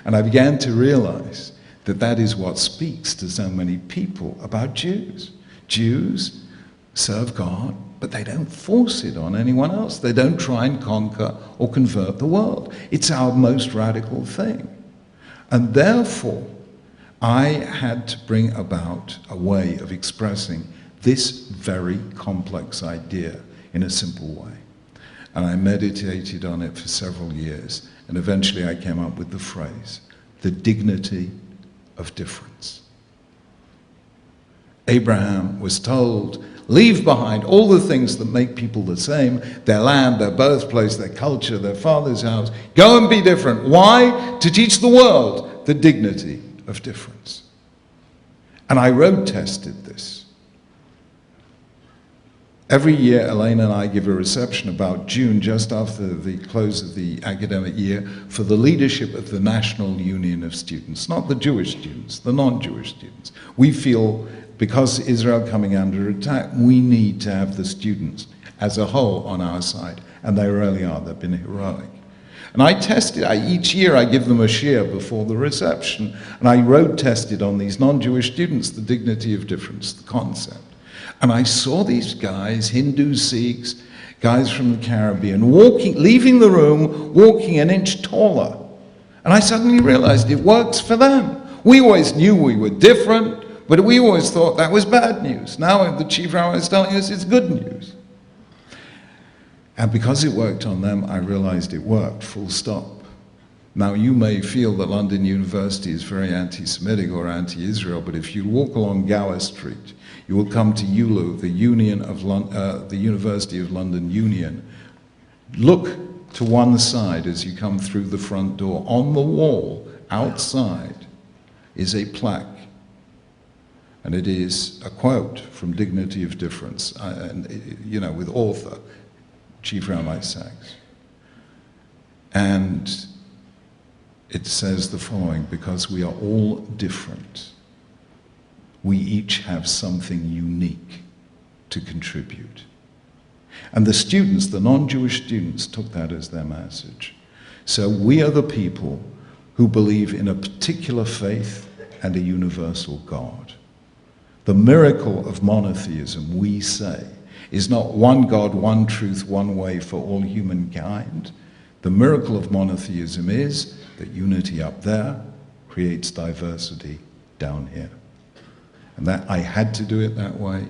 And I began to realize that that is what speaks to so many people about Jews. Jews serve God, but they don't force it on anyone else. They don't try and conquer or convert the world. It's our most radical thing. And therefore, I had to bring about a way of expressing this very complex idea in a simple way. And I meditated on it for several years, and eventually I came up with the phrase, the dignity of difference. Abraham was told, leave behind all the things that make people the same, their land, their birthplace, their culture, their father's house. Go and be different. Why? To teach the world the dignity of difference. And I road tested this. Every year, Elaine and I give a reception about June, just after the close of the academic year, for the leadership of the National Union of Students, not the Jewish students, the non-Jewish students. We feel, because Israel coming under attack, we need to have the students as a whole on our side, and they really are. They've been heroic. And I tested, each year I give them a shir before the reception, and I road tested on these non-Jewish students the dignity of difference, the concept. And I saw these guys, Hindus, Sikhs, guys from the Caribbean, leaving the room, walking an inch taller. And I suddenly realized it works for them. We always knew we were different, but we always thought that was bad news. Now the chief rabbi is telling us it's good news. And because it worked on them, I realized it worked, full stop. Now you may feel that London University is very anti-Semitic or anti-Israel, but if you walk along Gower Street, you will come to ULU, the University of London Union. Look to one side as you come through the front door. On the wall, outside, is a plaque. And it is a quote from Dignity of Difference, with author, Chief Rabbi Sachs. And it says the following, because we are all different, we each have something unique to contribute. And the students, the non-Jewish students, took that as their message. So we are the people who believe in a particular faith and a universal God. The miracle of monotheism, we say, is not one God, one truth, one way for all humankind. The miracle of monotheism is that unity up there creates diversity down here. And that I had to do it that way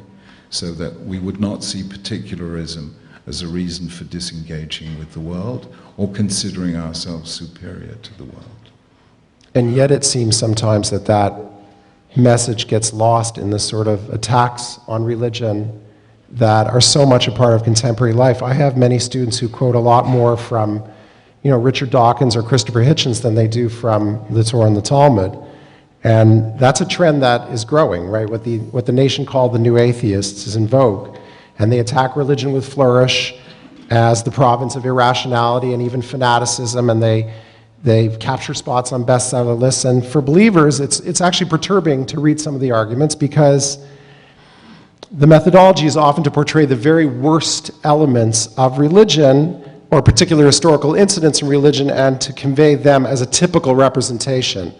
so that we would not see particularism as a reason for disengaging with the world or considering ourselves superior to the world. And yet it seems sometimes that that message gets lost in the sort of attacks on religion that are so much a part of contemporary life. I have many students who quote a lot more from, Richard Dawkins or Christopher Hitchens than they do from the Torah and the Talmud. And that's a trend that is growing, right? What the nation called the new atheists is in vogue. And they attack religion with flourish as the province of irrationality and even fanaticism, and they capture spots on bestseller lists. And for believers, it's actually perturbing to read some of the arguments because the methodology is often to portray the very worst elements of religion or particular historical incidents in religion and to convey them as a typical representation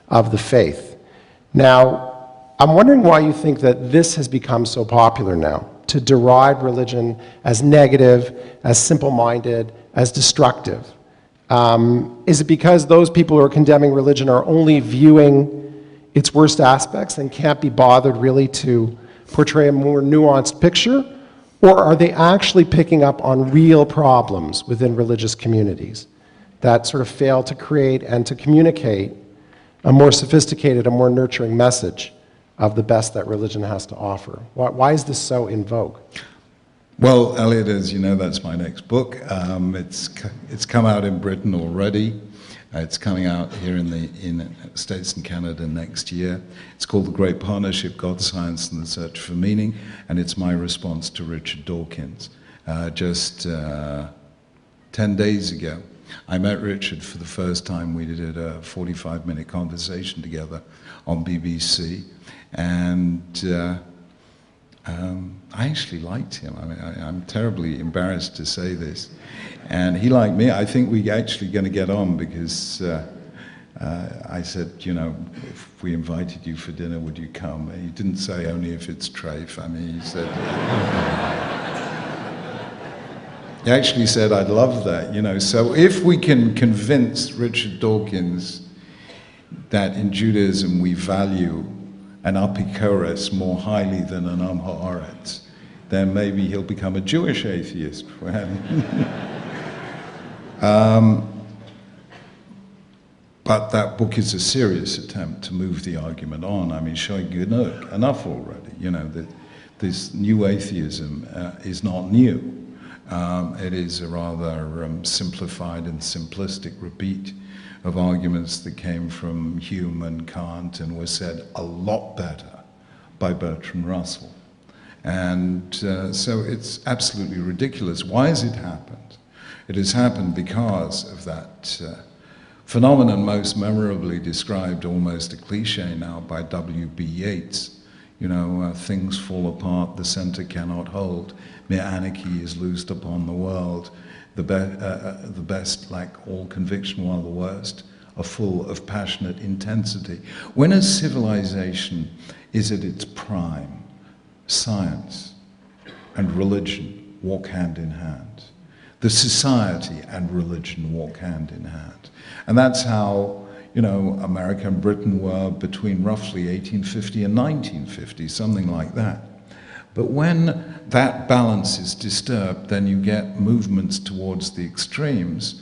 of the faith. Now, I'm wondering why you think that this has become so popular now, to deride religion as negative, as simple-minded, as destructive. Is it because those people who are condemning religion are only viewing its worst aspects and can't be bothered really to portray a more nuanced picture? Or are they actually picking up on real problems within religious communities that sort of fail to create and to communicate a more sophisticated, a more nurturing message of the best that religion has to offer? Why is this so in vogue? Well, Elliot, as you know, that's my next book. It's come out in Britain already. It's coming out here in the States and Canada next year. It's called The Great Partnership, God, Science, and the Search for Meaning, and it's my response to Richard Dawkins. Just 10 days ago, I met Richard for the first time. We did a 45-minute conversation together on BBC, and I actually liked him. I mean, I'm terribly embarrassed to say this. And he liked me. I think we're actually going to get on because I said, you know, if we invited you for dinner, would you come? And he didn't say only if it's treif. I mean, he said... He actually said, I'd love that, you know. So if we can convince Richard Dawkins that in Judaism we value an apikoros more highly than an am haaretz, then maybe he'll become a Jewish atheist. But that book is a serious attempt to move the argument on. I mean, showing enough already, you know, that this new atheism is not new. It is a rather simplified and simplistic repeat of arguments that came from Hume and Kant and were said a lot better by Bertrand Russell. And so it's absolutely ridiculous. Why has it happened? It has happened because of that phenomenon most memorably described, almost a cliche now, by W.B. Yeats. You know, things fall apart, the center cannot hold, mere anarchy is loosed upon the world. The best, like all conviction, while the worst, are full of passionate intensity. When a civilization is at its prime, science and religion walk hand in hand. The society and religion walk hand in hand. And that's how, you know, America and Britain were between roughly 1850 and 1950, something like that. But when that balance is disturbed, then you get movements towards the extremes.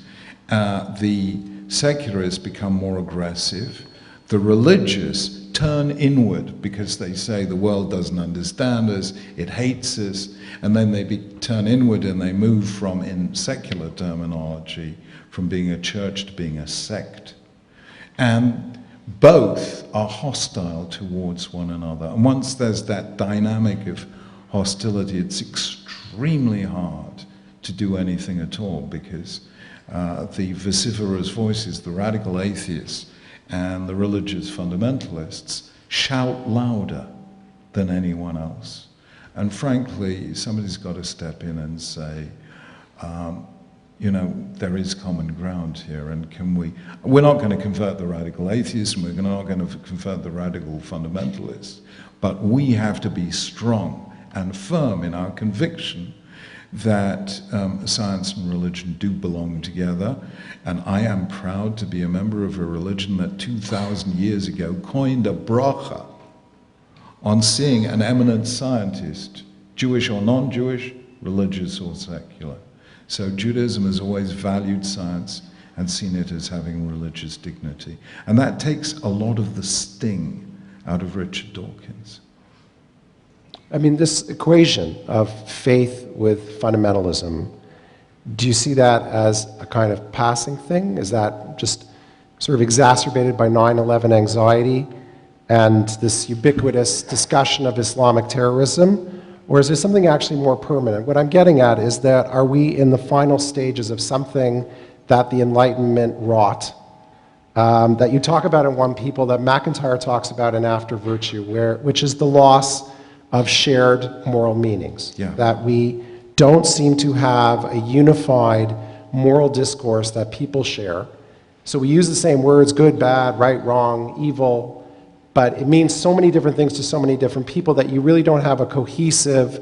The secularists become more aggressive. The religious turn inward because they say the world doesn't understand us, it hates us, and then they turn inward and they move from, in secular terminology, from being a church to being a sect. And both are hostile towards one another. And once there's that dynamic of hostility, it's extremely hard to do anything at all because the vociferous voices, the radical atheists and the religious fundamentalists shout louder than anyone else. And frankly, somebody's got to step in and say, you know, there is common ground here, and we're not going to convert the radical atheists, and we're not going to convert the radical fundamentalists, but we have to be strong and firm in our conviction that science and religion do belong together. And I am proud to be a member of a religion that 2,000 years ago coined a bracha on seeing an eminent scientist, Jewish or non-Jewish, religious or secular. So Judaism has always valued science and seen it as having religious dignity. And that takes a lot of the sting out of Richard Dawkins. I mean, this equation of faith with fundamentalism, do you see that as a kind of passing thing? Is that just sort of exacerbated by 9/11 anxiety and this ubiquitous discussion of Islamic terrorism? Or is there something actually more permanent? What I'm getting at is that are we in the final stages of something that the Enlightenment wrought, that you talk about in One People, that MacIntyre talks about in After Virtue, which is the loss of shared moral meanings, that we don't seem to have a unified moral discourse that people share. So we use the same words, good, bad, right, wrong, evil, but it means so many different things to so many different people that you really don't have a cohesive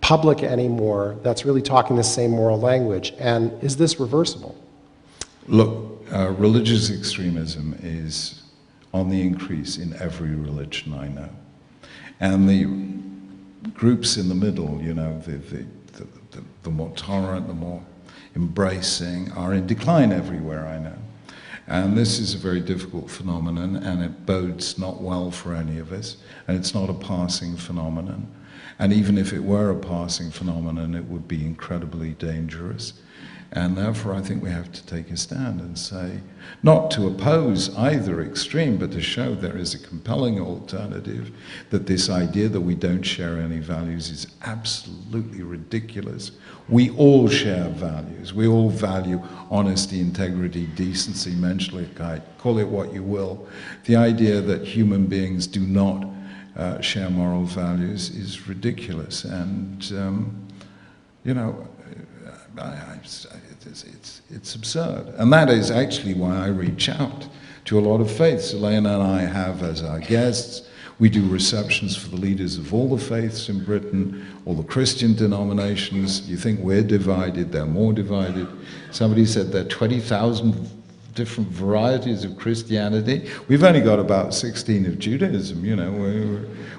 public anymore that's really talking the same moral language. And is this reversible? Look, religious extremism is on the increase in every religion I know. And the groups in the middle, you know, the more tolerant, the more embracing, are in decline everywhere I know. And this is a very difficult phenomenon, and it bodes not well for any of us, and it's not a passing phenomenon. And even if it were a passing phenomenon, it would be incredibly dangerous. And therefore, I think we have to take a stand and say, not to oppose either extreme, but to show there is a compelling alternative, that this idea that we don't share any values is absolutely ridiculous. We all share values. We all value honesty, integrity, decency, menschlichkeit, call it what you will. The idea that human beings do not share moral values is ridiculous. And, you know, it's absurd. And that is actually why I reach out to a lot of faiths. Elena and I have as our guests. We do receptions for the leaders of all the faiths in Britain, all the Christian denominations. You think we're divided, they're more divided. Somebody said there are 20,000 different varieties of Christianity. We've only got about 16 of Judaism, you know.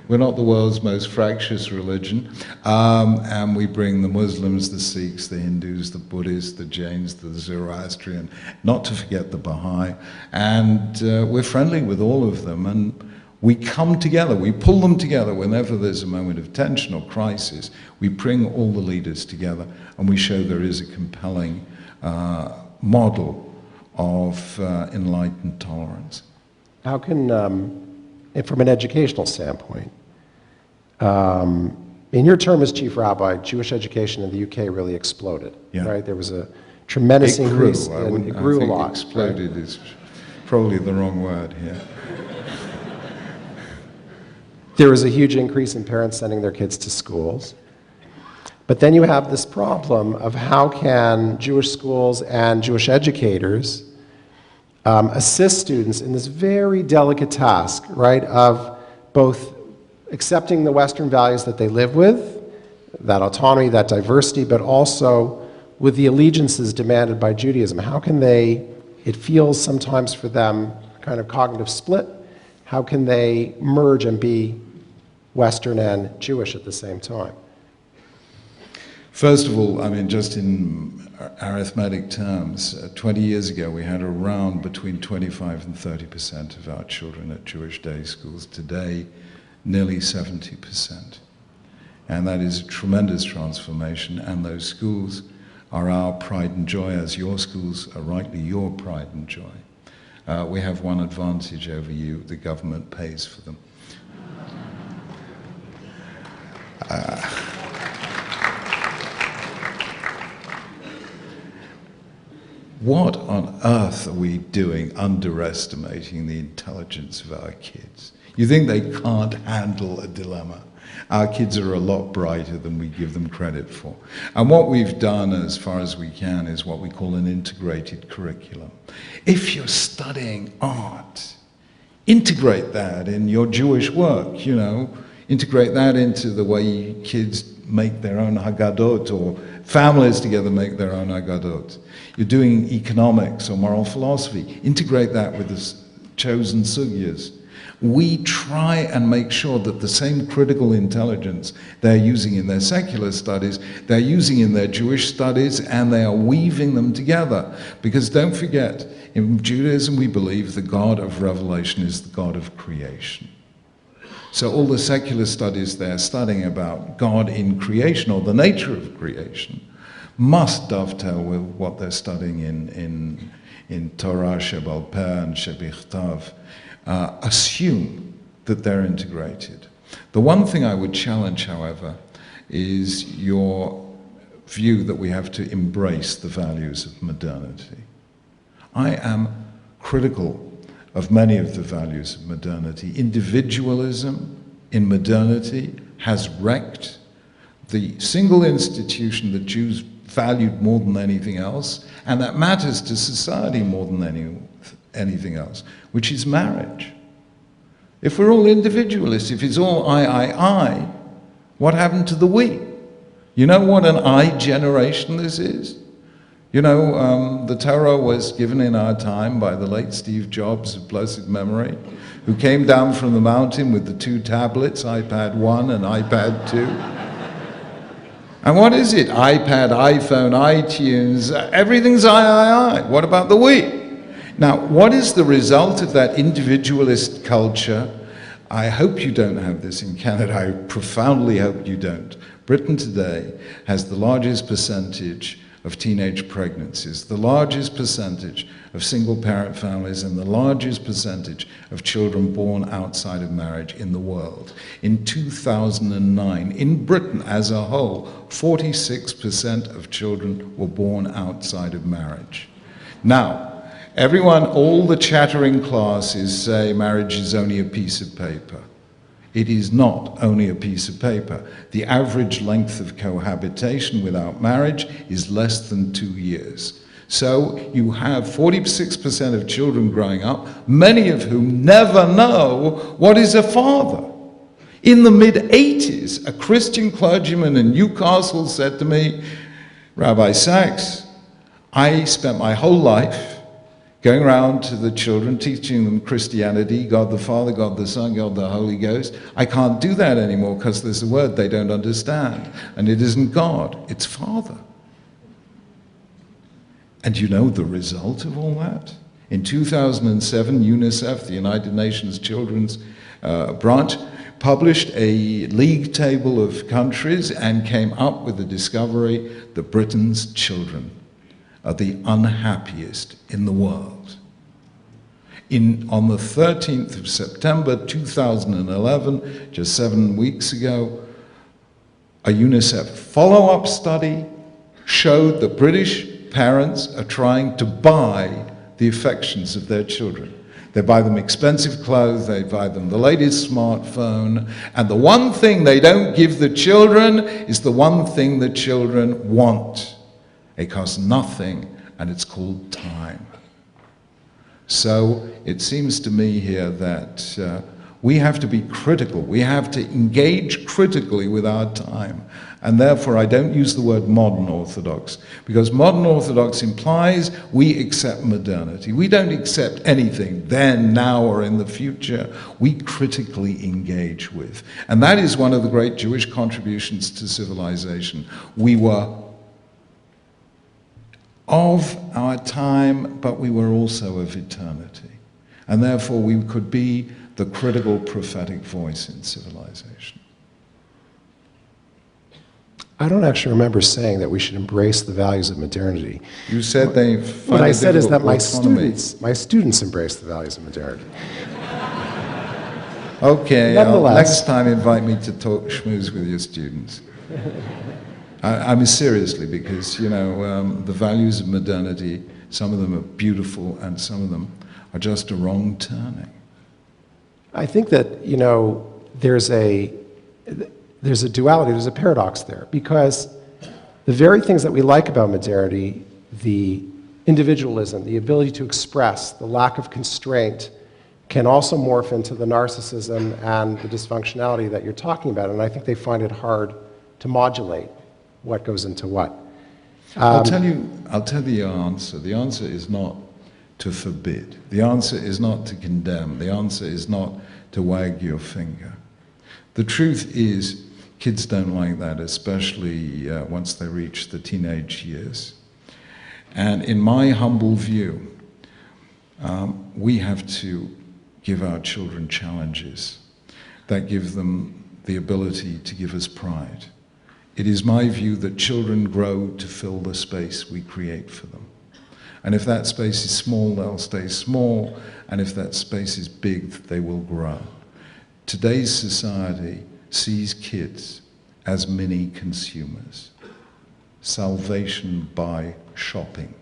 We're not the world's most fractious religion. And we bring the Muslims, the Sikhs, the Hindus, the Buddhists, the Jains, the Zoroastrian, not to forget the Baha'i. And we're friendly with all of them. And we come together, we pull them together whenever there's a moment of tension or crisis. We bring all the leaders together and we show there is a compelling model of enlightened tolerance. How can, from an educational standpoint, in your term as chief rabbi, Jewish education in the UK really exploded, right? There was a tremendous increase, and it grew a lot. Exploded is probably the wrong word here. There was a huge increase in parents sending their kids to schools. But then you have this problem of how can Jewish schools and Jewish educators assist students in this very delicate task, right, of both accepting the Western values that they live with, that autonomy, that diversity, but also with the allegiances demanded by Judaism. How can they, it feels sometimes for them a kind of cognitive split, how can they merge and be Western and Jewish at the same time? First of all, I mean, just in arithmetic terms, 20 years ago we had around between 25 and 30% of our children at Jewish day schools. Today, nearly 70%. And that is a tremendous transformation, and those schools are our pride and joy, as your schools are rightly your pride and joy. We have one advantage over you: the government pays for them. What on earth are we doing underestimating the intelligence of our kids? You think they can't handle a dilemma? Our kids are a lot brighter than we give them credit for. And what we've done, as far as we can, is what we call an integrated curriculum. If you're studying art, integrate that in your Jewish work, you know. Integrate that into the way kids make their own Haggadot, or families together make their own Haggadot. You're doing economics or moral philosophy. Integrate that with the chosen sugyas. We try and make sure that the same critical intelligence they're using in their secular studies, they're using in their Jewish studies, and they are weaving them together. Because don't forget, in Judaism we believe the God of revelation is the God of creation. So all the secular studies they're studying about God in creation, or the nature of creation, must dovetail with what they're studying in Torah, Shebal Peh, and Shebichtav. Assume that they're integrated. The one thing I would challenge, however, is your view that we have to embrace the values of modernity. I am critical of many of the values of modernity. Individualism in modernity has wrecked the single institution that Jews valued more than anything else, and that matters to society more than anything else, which is marriage. If we're all individualists, if it's all I, what happened to the we? You know what an I generation this is? You know, the Torah was given in our time by the late Steve Jobs of blessed memory, who came down from the mountain with the 2 tablets, iPad 1 and iPad 2. And what is it? iPad, iPhone, iTunes, everything's I. What about the we? Now, what is the result of that individualist culture? I hope you don't have this in Canada. I profoundly hope you don't. Britain today has the largest percentage of teenage pregnancies, the largest percentage of single-parent families, and the largest percentage of children born outside of marriage in the world. In 2009, in Britain as a whole, 46% of children were born outside of marriage. Now, everyone, all the chattering classes say marriage is only a piece of paper. It is not only a piece of paper. The average length of cohabitation without marriage is less than 2 years. So you have 46% of children growing up, many of whom never know what is a father. In the mid-'80s, a Christian clergyman in Newcastle said to me, Rabbi Sachs, I spent my whole life going around to the children, teaching them Christianity, God the Father, God the Son, God the Holy Ghost. I can't do that anymore because there's a word they don't understand, and it isn't God, it's Father. And you know the result of all that? In 2007, UNICEF, the United Nations Children's branch, published a league table of countries and came up with the discovery that Britain's children are the unhappiest in the world. On the 13th of September 2011, just 7 weeks ago, a UNICEF follow-up study showed that British parents are trying to buy the affections of their children. They buy them expensive clothes, they buy them the latest smartphone, and the one thing they don't give the children is the one thing the children want. It costs nothing, and it's called time. So it seems to me here that we have to be critical. We have to engage critically with our time. And therefore, I don't use the word modern Orthodox, because modern Orthodox implies we accept modernity. We don't accept anything then, now, or in the future. We critically engage with. And that is one of the great Jewish contributions to civilization. We were of our time, but we were also of eternity. And therefore, we could be the critical prophetic voice in civilization. I don't actually remember saying that we should embrace the values of modernity. You said they What I said is that my autonomy. students embrace the values of modernity. Okay, Nonetheless. next time invite me to talk schmooze with your students. I mean seriously, because the values of modernity, some of them are beautiful and some of them are just a wrong turning. I think that, there's a duality, there's a paradox there, because the very things that we like about modernity, the individualism, the ability to express, the lack of constraint, can also morph into the narcissism and the dysfunctionality that you're talking about, and I think they find it hard to modulate what goes into what. I'll tell you the answer. The answer is not to forbid. The answer is not to condemn. The answer is not to wag your finger. The truth is, kids don't like that, especially once they reach the teenage years. And in my humble view, we have to give our children challenges that give them the ability to give us pride. It is my view that children grow to fill the space we create for them. And if that space is small, they'll stay small, and if that space is big, they will grow. Today's society sees kids as mini consumers. Salvation by shopping,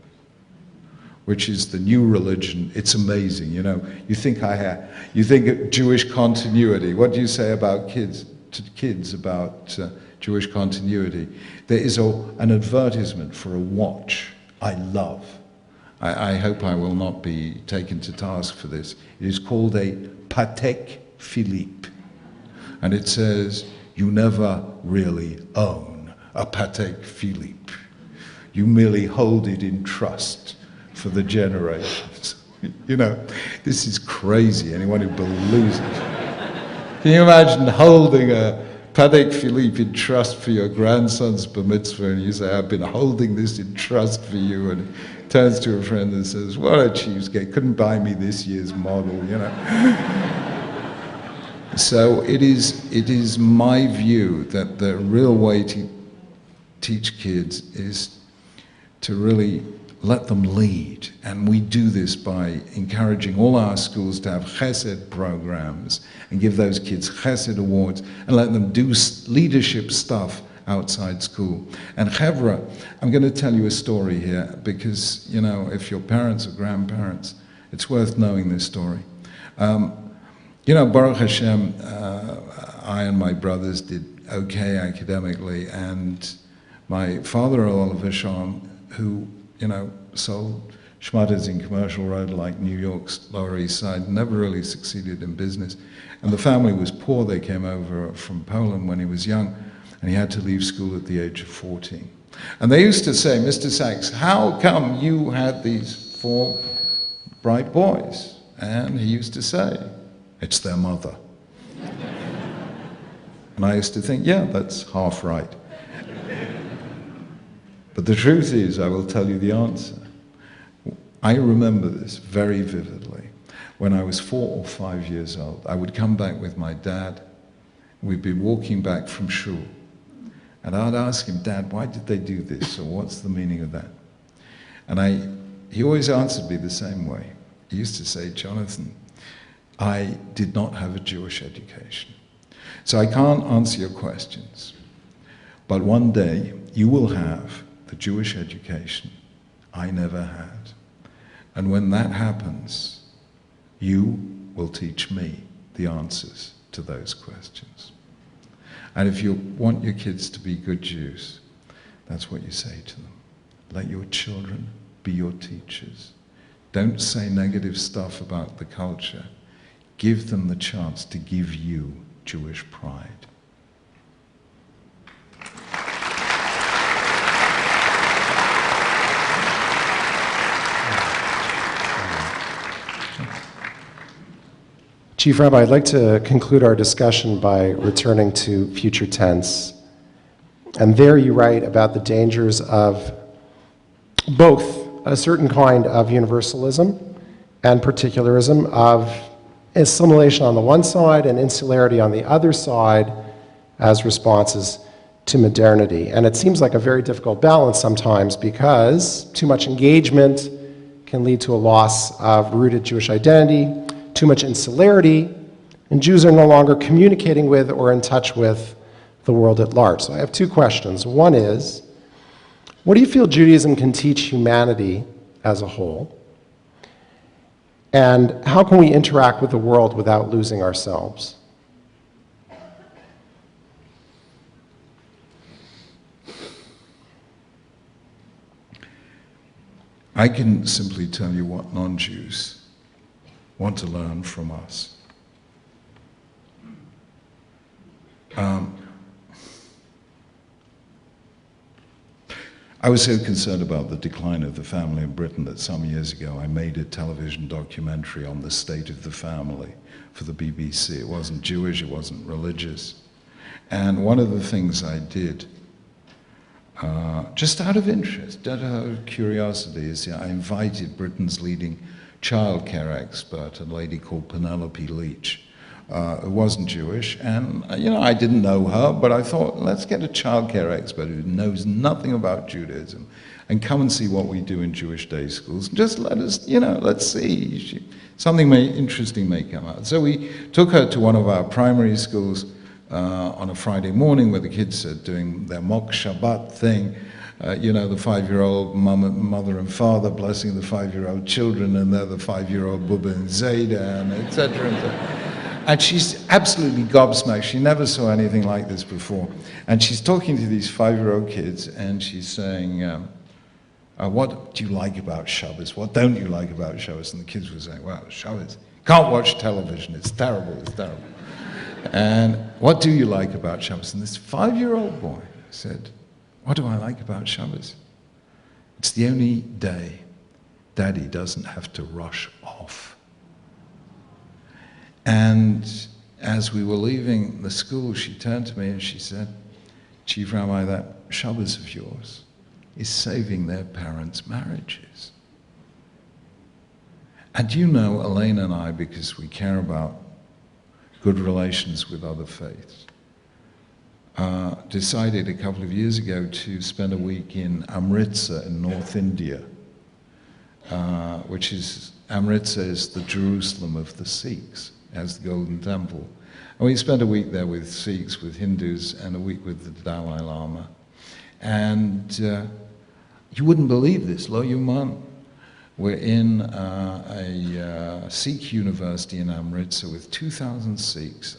which is the new religion. It's amazing, You think of Jewish continuity. What do you say about kids about Jewish continuity? There is an advertisement for a watch I love. I hope I will not be taken to task for this. It is called a Patek Philippe. And it says, you never really own a Patek Philippe. You merely hold it in trust for the generations. This is crazy, anyone who believes it. Can you imagine holding a Patek Philippe in trust for your grandson's bar mitzvah, and you say, I've been holding this in trust for you, and he turns to a friend and says, what a cheapskate, couldn't buy me this year's model, So it is my view that the real way to teach kids is to really let them lead. And we do this by encouraging all our schools to have chesed programs and give those kids chesed awards and let them do leadership stuff outside school. And chevra, I'm going to tell you a story here because, you know, if your parents or grandparents, it's worth knowing this story. You know, Baruch Hashem, I and my brothers did okay academically, and my father, Olav Vishon, who, you know, sold schmutters in Commercial Road like New York's Lower East Side, never really succeeded in business. And the family was poor. They came over from Poland when he was young, and he had to leave school at the age of 14. And they used to say, Mr. Sachs, how come you had these 4 bright boys? And he used to say, it's their mother. And I used to think, yeah, that's half right. But the truth is, I will tell you the answer. I remember this very vividly. When I was 4 or 5 years old, I would come back with my dad. We'd be walking back from shul. And I'd ask him, Dad, why did they do this? Or what's the meaning of that? And he always answered me the same way. He used to say, Jonathan, I did not have a Jewish education. So I can't answer your questions. But one day, you will have the Jewish education I never had. And when that happens, you will teach me the answers to those questions. And if you want your kids to be good Jews, that's what you say to them. Let your children be your teachers. Don't say negative stuff about the culture. Give them the chance to give you Jewish pride. Chief Rabbi, I'd like to conclude our discussion by returning to future tense. And there you write about the dangers of both a certain kind of universalism and particularism, of assimilation on the one side and insularity on the other side as responses to modernity. And it seems like a very difficult balance sometimes because too much engagement can lead to a loss of rooted Jewish identity, too much insularity, and Jews are no longer communicating with or in touch with the world at large. So I have 2 questions. One is, what do you feel Judaism can teach humanity as a whole? And how can we interact with the world without losing ourselves? I can simply tell you what non-Jews want to learn from us. I was so concerned about the decline of the family in Britain that some years ago I made a television documentary on the state of the family for the BBC. It wasn't Jewish, it wasn't religious. And one of the things I did, just out of interest, out of curiosity, is I invited Britain's leading childcare expert, a lady called Penelope Leach, who wasn't Jewish, and I didn't know her, but I thought, let's get a childcare expert who knows nothing about Judaism and come and see what we do in Jewish day schools. Just let us, let's see. Something interesting may come out. So we took her to one of our primary schools on a Friday morning where the kids are doing their mock Shabbat thing. The 5-year-old mother and father blessing the 5-year-old children, and they're the 5-year-old Bubba and Zayda, and et cetera, et cetera. And she's absolutely gobsmacked. She never saw anything like this before. And she's talking to these 5-year-old kids, and she's saying, what do you like about Shabbos? What don't you like about Shabbos? And the kids were saying, well, Shabbos, can't watch television. It's terrible, it's terrible. And what do you like about Shabbos? And this 5-year-old boy said, what do I like about Shabbos? It's the only day Daddy doesn't have to rush off. And as we were leaving the school, she turned to me and she said, Chief Rabbi, that Shabbos of yours is saving their parents' marriages. And Elaine and I, because we care about good relations with other faiths, decided a couple of years ago to spend a week in Amritsar in North India, Amritsar is the Jerusalem of the Sikhs, as the Golden Temple. And we spent a week there with Sikhs, with Hindus, and a week with the Dalai Lama. And you wouldn't believe this, lo yuman. We're in a Sikh university in Amritsar with 2,000 Sikhs.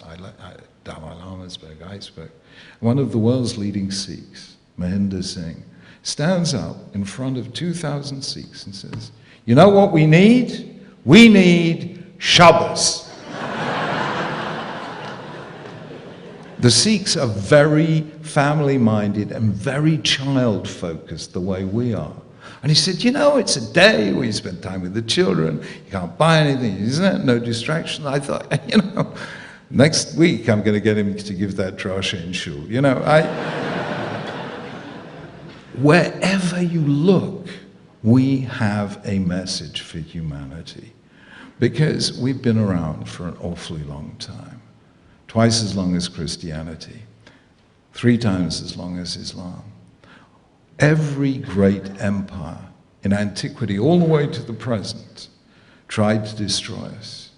Dalai Lama spoke, I spoke. One of the world's leading Sikhs, Mahinder Singh, stands up in front of 2,000 Sikhs and says, "You know what we need? We need Shabbos." The Sikhs are very family-minded and very child-focused the way we are. And he said, you know, it's a day where you spend time with the children, you can't buy anything, isn't it? No distraction. I thought, you know, next week I'm going to get him to give that drasha in shul. You know, wherever you look, we have a message for humanity. Because we've been around for an awfully long time. Twice as long as Christianity, 3 times as long as Islam. Every great empire in antiquity, all the way to the present, tried to destroy us.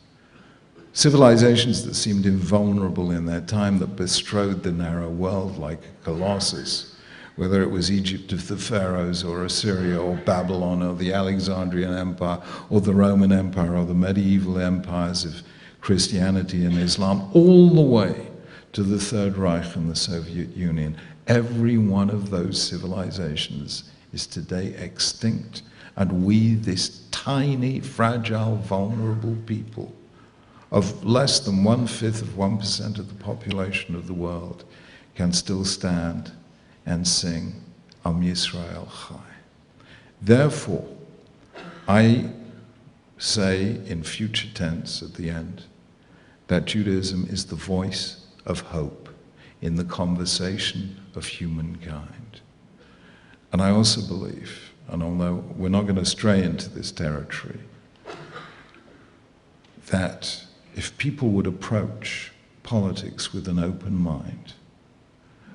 Civilizations that seemed invulnerable in their time, that bestrode the narrow world like a colossus, whether it was Egypt of the pharaohs or Assyria or Babylon or the Alexandrian Empire or the Roman Empire or the medieval empires of Christianity and Islam, all the way to the Third Reich and the Soviet Union. Every one of those civilizations is today extinct, and we, this tiny, fragile, vulnerable people of less than 1/5 of 1% of the population of the world, can still stand and sing Am Yisrael Chai. Therefore, I say in future tense at the end that Judaism is the voice of hope in the conversation of humankind. And I also believe, and although we're not going to stray into this territory, that if people would approach politics with an open mind,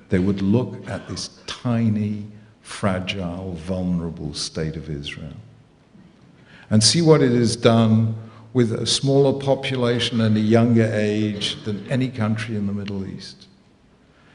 they would look at this tiny, fragile, vulnerable state of Israel and see what it has done with a smaller population and a younger age than any country in the Middle East.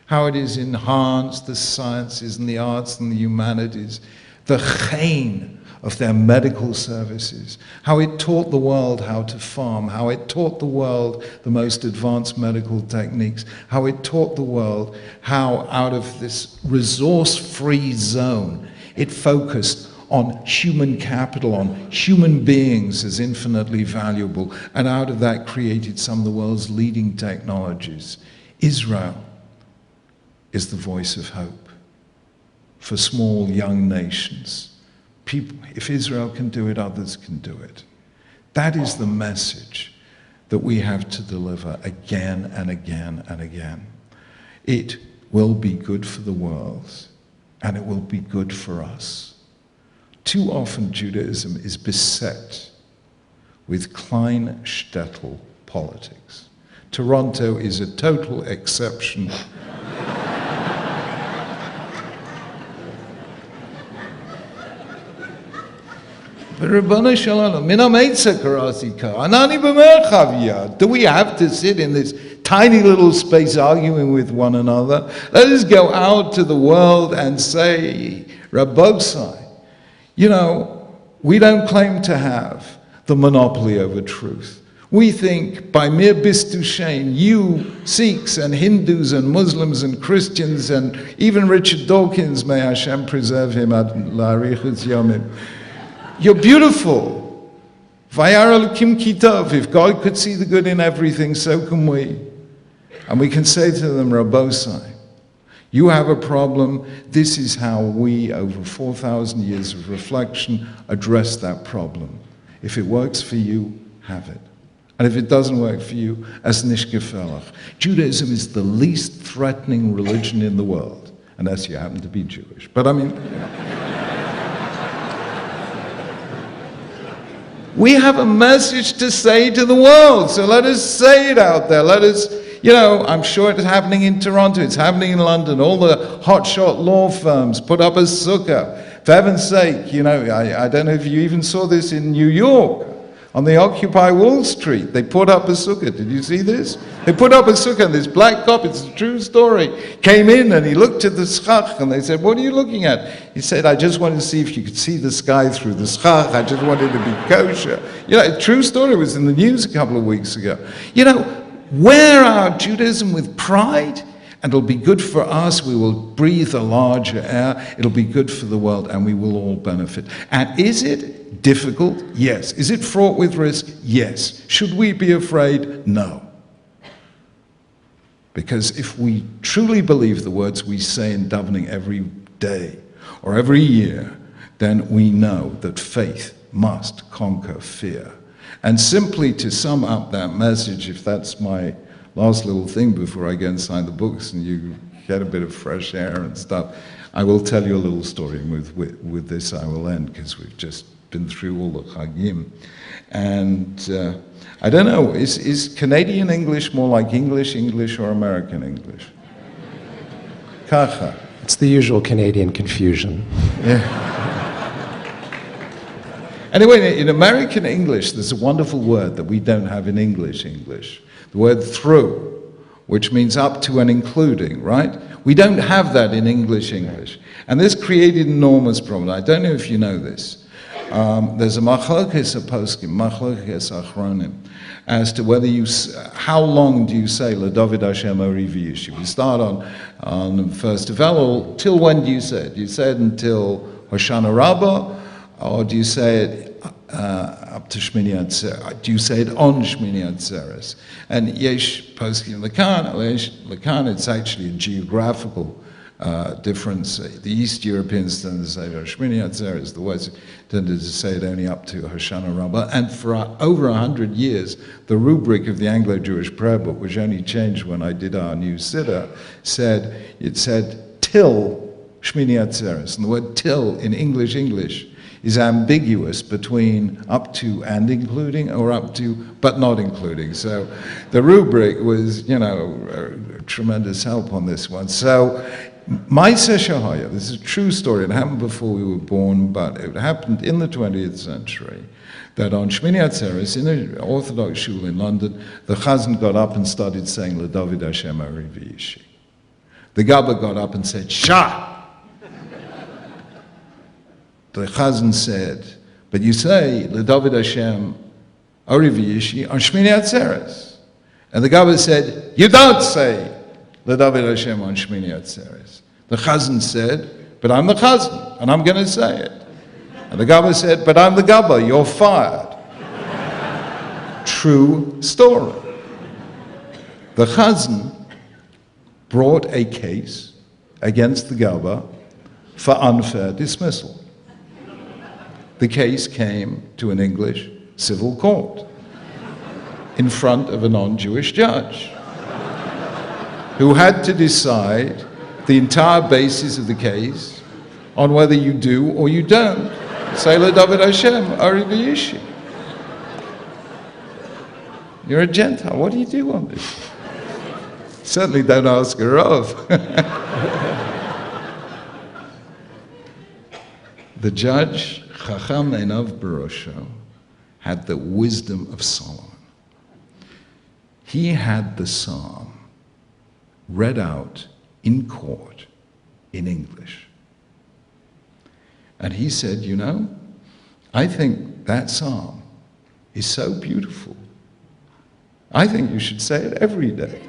How it has enhanced the sciences and the arts and the humanities, the chen of their medical services, how it taught the world how to farm, how it taught the world the most advanced medical techniques, how it taught the world how out of this resource-free zone, it focused on human capital, on human beings as infinitely valuable, and out of that created some of the world's leading technologies. Israel is the voice of hope for small, young nations. People, if Israel can do it, others can do it. That is the message that we have to deliver again and again and again. It will be good for the world, and it will be good for us. Too often Judaism is beset with Kleinstädtel politics. Toronto is a total exception. Do we have to sit in this tiny little space arguing with one another? Let us go out to the world and say, Rabbi, you know, we don't claim to have the monopoly over truth. We think by mere bistushain, you Sikhs and Hindus and Muslims and Christians and even Richard Dawkins, may Hashem preserve him, ad la'arichus yomim, you're beautiful. Vayar Elokim ki tov. If God could see the good in everything, so can we. And we can say to them, Rabosai, you have a problem. This is how we, over 4,000 years of reflection, address that problem. If it works for you, have it. And if it doesn't work for you, as nishgefelach. Judaism is the least threatening religion in the world, unless you happen to be Jewish. But I mean, we have a message to say to the world, so let us say it out there. Let us, You know, I'm sure it's happening in Toronto, it's happening in London. All the hotshot law firms put up a sukkah. For heaven's sake, you know, I don't know if you even saw this in New York. On the Occupy Wall Street, they put up a sukkah. Did you see this? They put up a sukkah, and this black cop, it's a true story, came in and he looked at the schach, and they said, "What are you looking at?" He said, "I just wanted to see if you could see the sky through the schach. I just wanted to be kosher." You know, a true story was in the news a couple of weeks ago. You know, wear our Judaism with pride, and it'll be good for us. We will breathe a larger air. It'll be good for the world, and we will all benefit. And is it difficult? Yes. Is it fraught with risk? Yes. Should we be afraid? No. Because if we truly believe the words we say in davening every day or every year, then we know that faith must conquer fear. And simply to sum up that message, if that's my last little thing before I go and sign the books and you get a bit of fresh air and stuff, I will tell you a little story. With this I will end, because we've just been through all the Chagim. And I don't know, is Canadian English more like English or American English? Kacha. It's the usual Canadian confusion. Yeah. Anyway, in American English, there's a wonderful word that we don't have in English. The word through, which means up to and including, right? We don't have that in English. And this created enormous problems. I don't know if you know this. There's a machlokes poskim, machlokes achronim, as to whether how long do you say LeDavid Hashem Ori V'Yishi? We start on 1st of Elul. Till when do you say it? Do you say it until Hoshana Rabbah, or do you say it up to Shmini Atzeres? Do you say it on Shmini Atzeres? And Yesh poskim Lekan, it's actually a geographical difference. The East Europeans tend to say Shmini Atzeres, the West tended to say it only up to Hoshana Rabbah. And for over 100 years, the rubric of the Anglo-Jewish prayer book, which only changed when I did our new Siddur, said till Shmini Atzeres. And the word till in English is ambiguous between up to and including, or up to but not including. So the rubric was, you know, a tremendous help on this one. So Maaseh Shahaya, this is a true story. It happened before we were born, but it happened in the 20th century, that on Shmini Atzeres, in an Orthodox shul in London, the Chazan got up and started saying, LeDavid Hashem Ori V'Yishi. The Gabba got up and said, Shah! The Chazan said, but you say, LeDavid Hashem Ori V'Yishi on Shmini Atzeres. And the Gabba said, you don't say LeDavid Hashem on Shmini Atzeres. The Chazan said, but I'm the Chazan, and I'm going to say it. And the Gabba said, but I'm the Gabba, you're fired. True story. The Chazan brought a case against the Gabba for unfair dismissal. The case came to an English civil court in front of a non-Jewish judge who had to decide the entire basis of the case on whether you do or you don't say LeDavid Hashem Ori V'Yishi. You're a Gentile. What do you do on this? Certainly don't ask a Rav. The judge, Chacham Einav Barosho, had the wisdom of Solomon. He had the psalm read out in court in English. And he said, you know, I think that psalm is so beautiful. I think you should say it every day.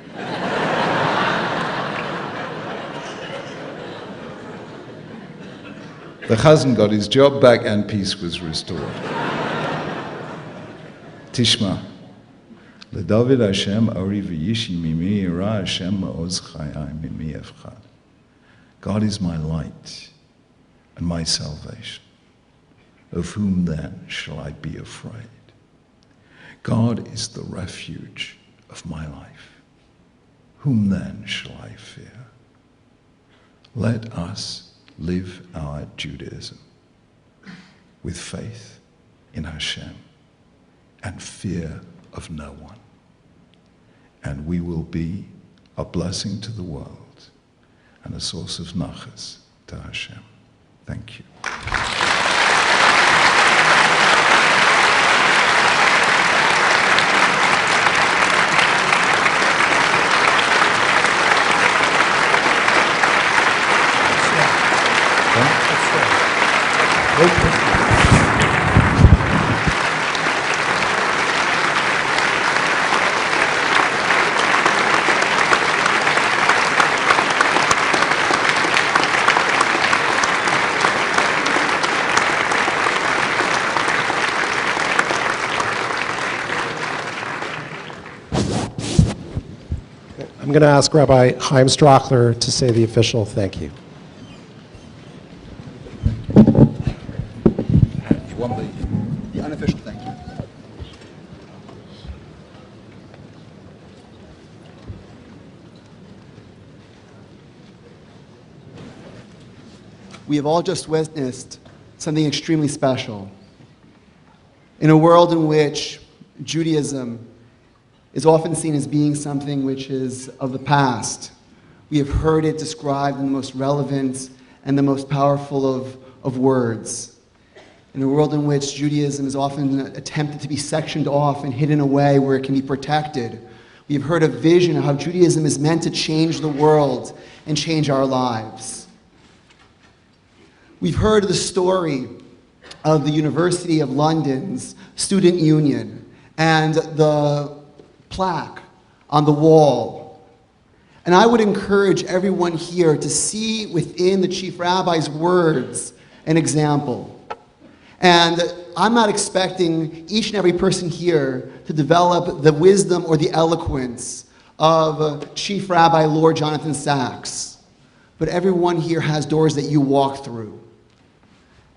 The Chazan got his job back and peace was restored. Tishma. LeDavid Hashem Ori V'Yishi Mimi Yira Hashem Ma'oz Chayai Mimi Efchad. God is my light and my salvation. Of whom then shall I be afraid? God is the refuge of my life. Whom then shall I fear? Let us live our Judaism with faith in Hashem and fear of no one. and we will be a blessing to the world and a source of nachas to Hashem. Thank you. I'm going to ask Rabbi Chaim Strachler to say the official thank you. You want the unofficial thank you. We have all just witnessed something extremely special. In a world in which Judaism is often seen as being something which is of the past, we have heard it described in the most relevant and the most powerful of words. In a world in which Judaism is often attempted to be sectioned off and hidden away where it can be protected, we have heard a vision of how Judaism is meant to change the world and change our lives. We've heard the story of the University of London's student union and the plaque on the wall. And I would encourage everyone here to see within the Chief Rabbi's words an example. And I'm not expecting each and every person here to develop the wisdom or the eloquence of Chief Rabbi Lord Jonathan Sacks. But everyone here has doors that you walk through.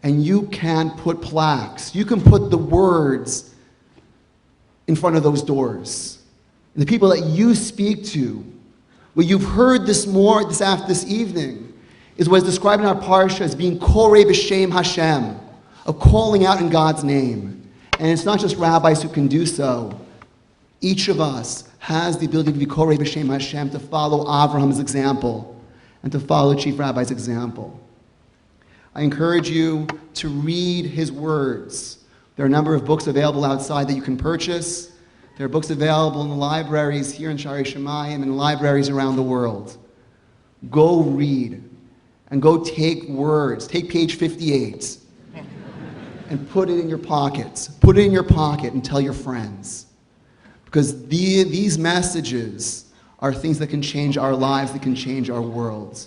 And you can put plaques. You can put the words in front of those doors. And the people that you speak to, what you've heard this evening, is what is described in our parsha as being koreh b'shem Hashem, of calling out in God's name. And it's not just rabbis who can do so. Each of us has the ability to be koreh b'shem Hashem, to follow Abraham's example, and to follow Chief Rabbi's example. I encourage you to read his words. There are a number of books available outside that you can purchase. There are books available in the libraries here in Shari Shemayim and in libraries around the world. Go read and go take words. Take page 58 and put it in your pockets. Put it in your pocket and tell your friends. Because these messages are things that can change our lives, that can change our world.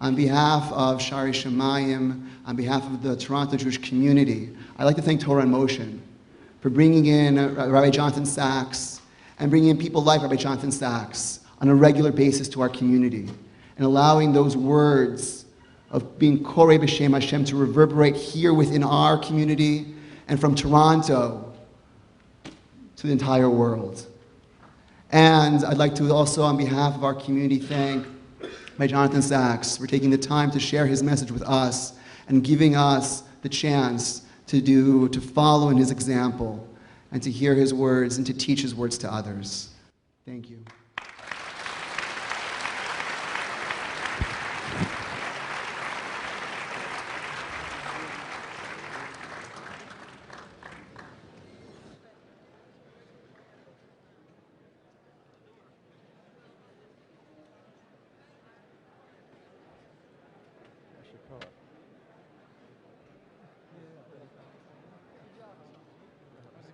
On behalf of Shari Shemayim, on behalf of the Toronto Jewish community, I'd like to thank Torah in Motion for bringing in Rabbi Jonathan Sacks and bringing in people like Rabbi Jonathan Sacks on a regular basis to our community and allowing those words of being koreh b'shem Hashem to reverberate here within our community and from Toronto to the entire world. And I'd like to also, on behalf of our community, thank Rabbi Jonathan Sacks for taking the time to share his message with us and giving us the chance to follow in his example and to hear his words and to teach his words to others. Thank you.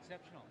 Exceptional.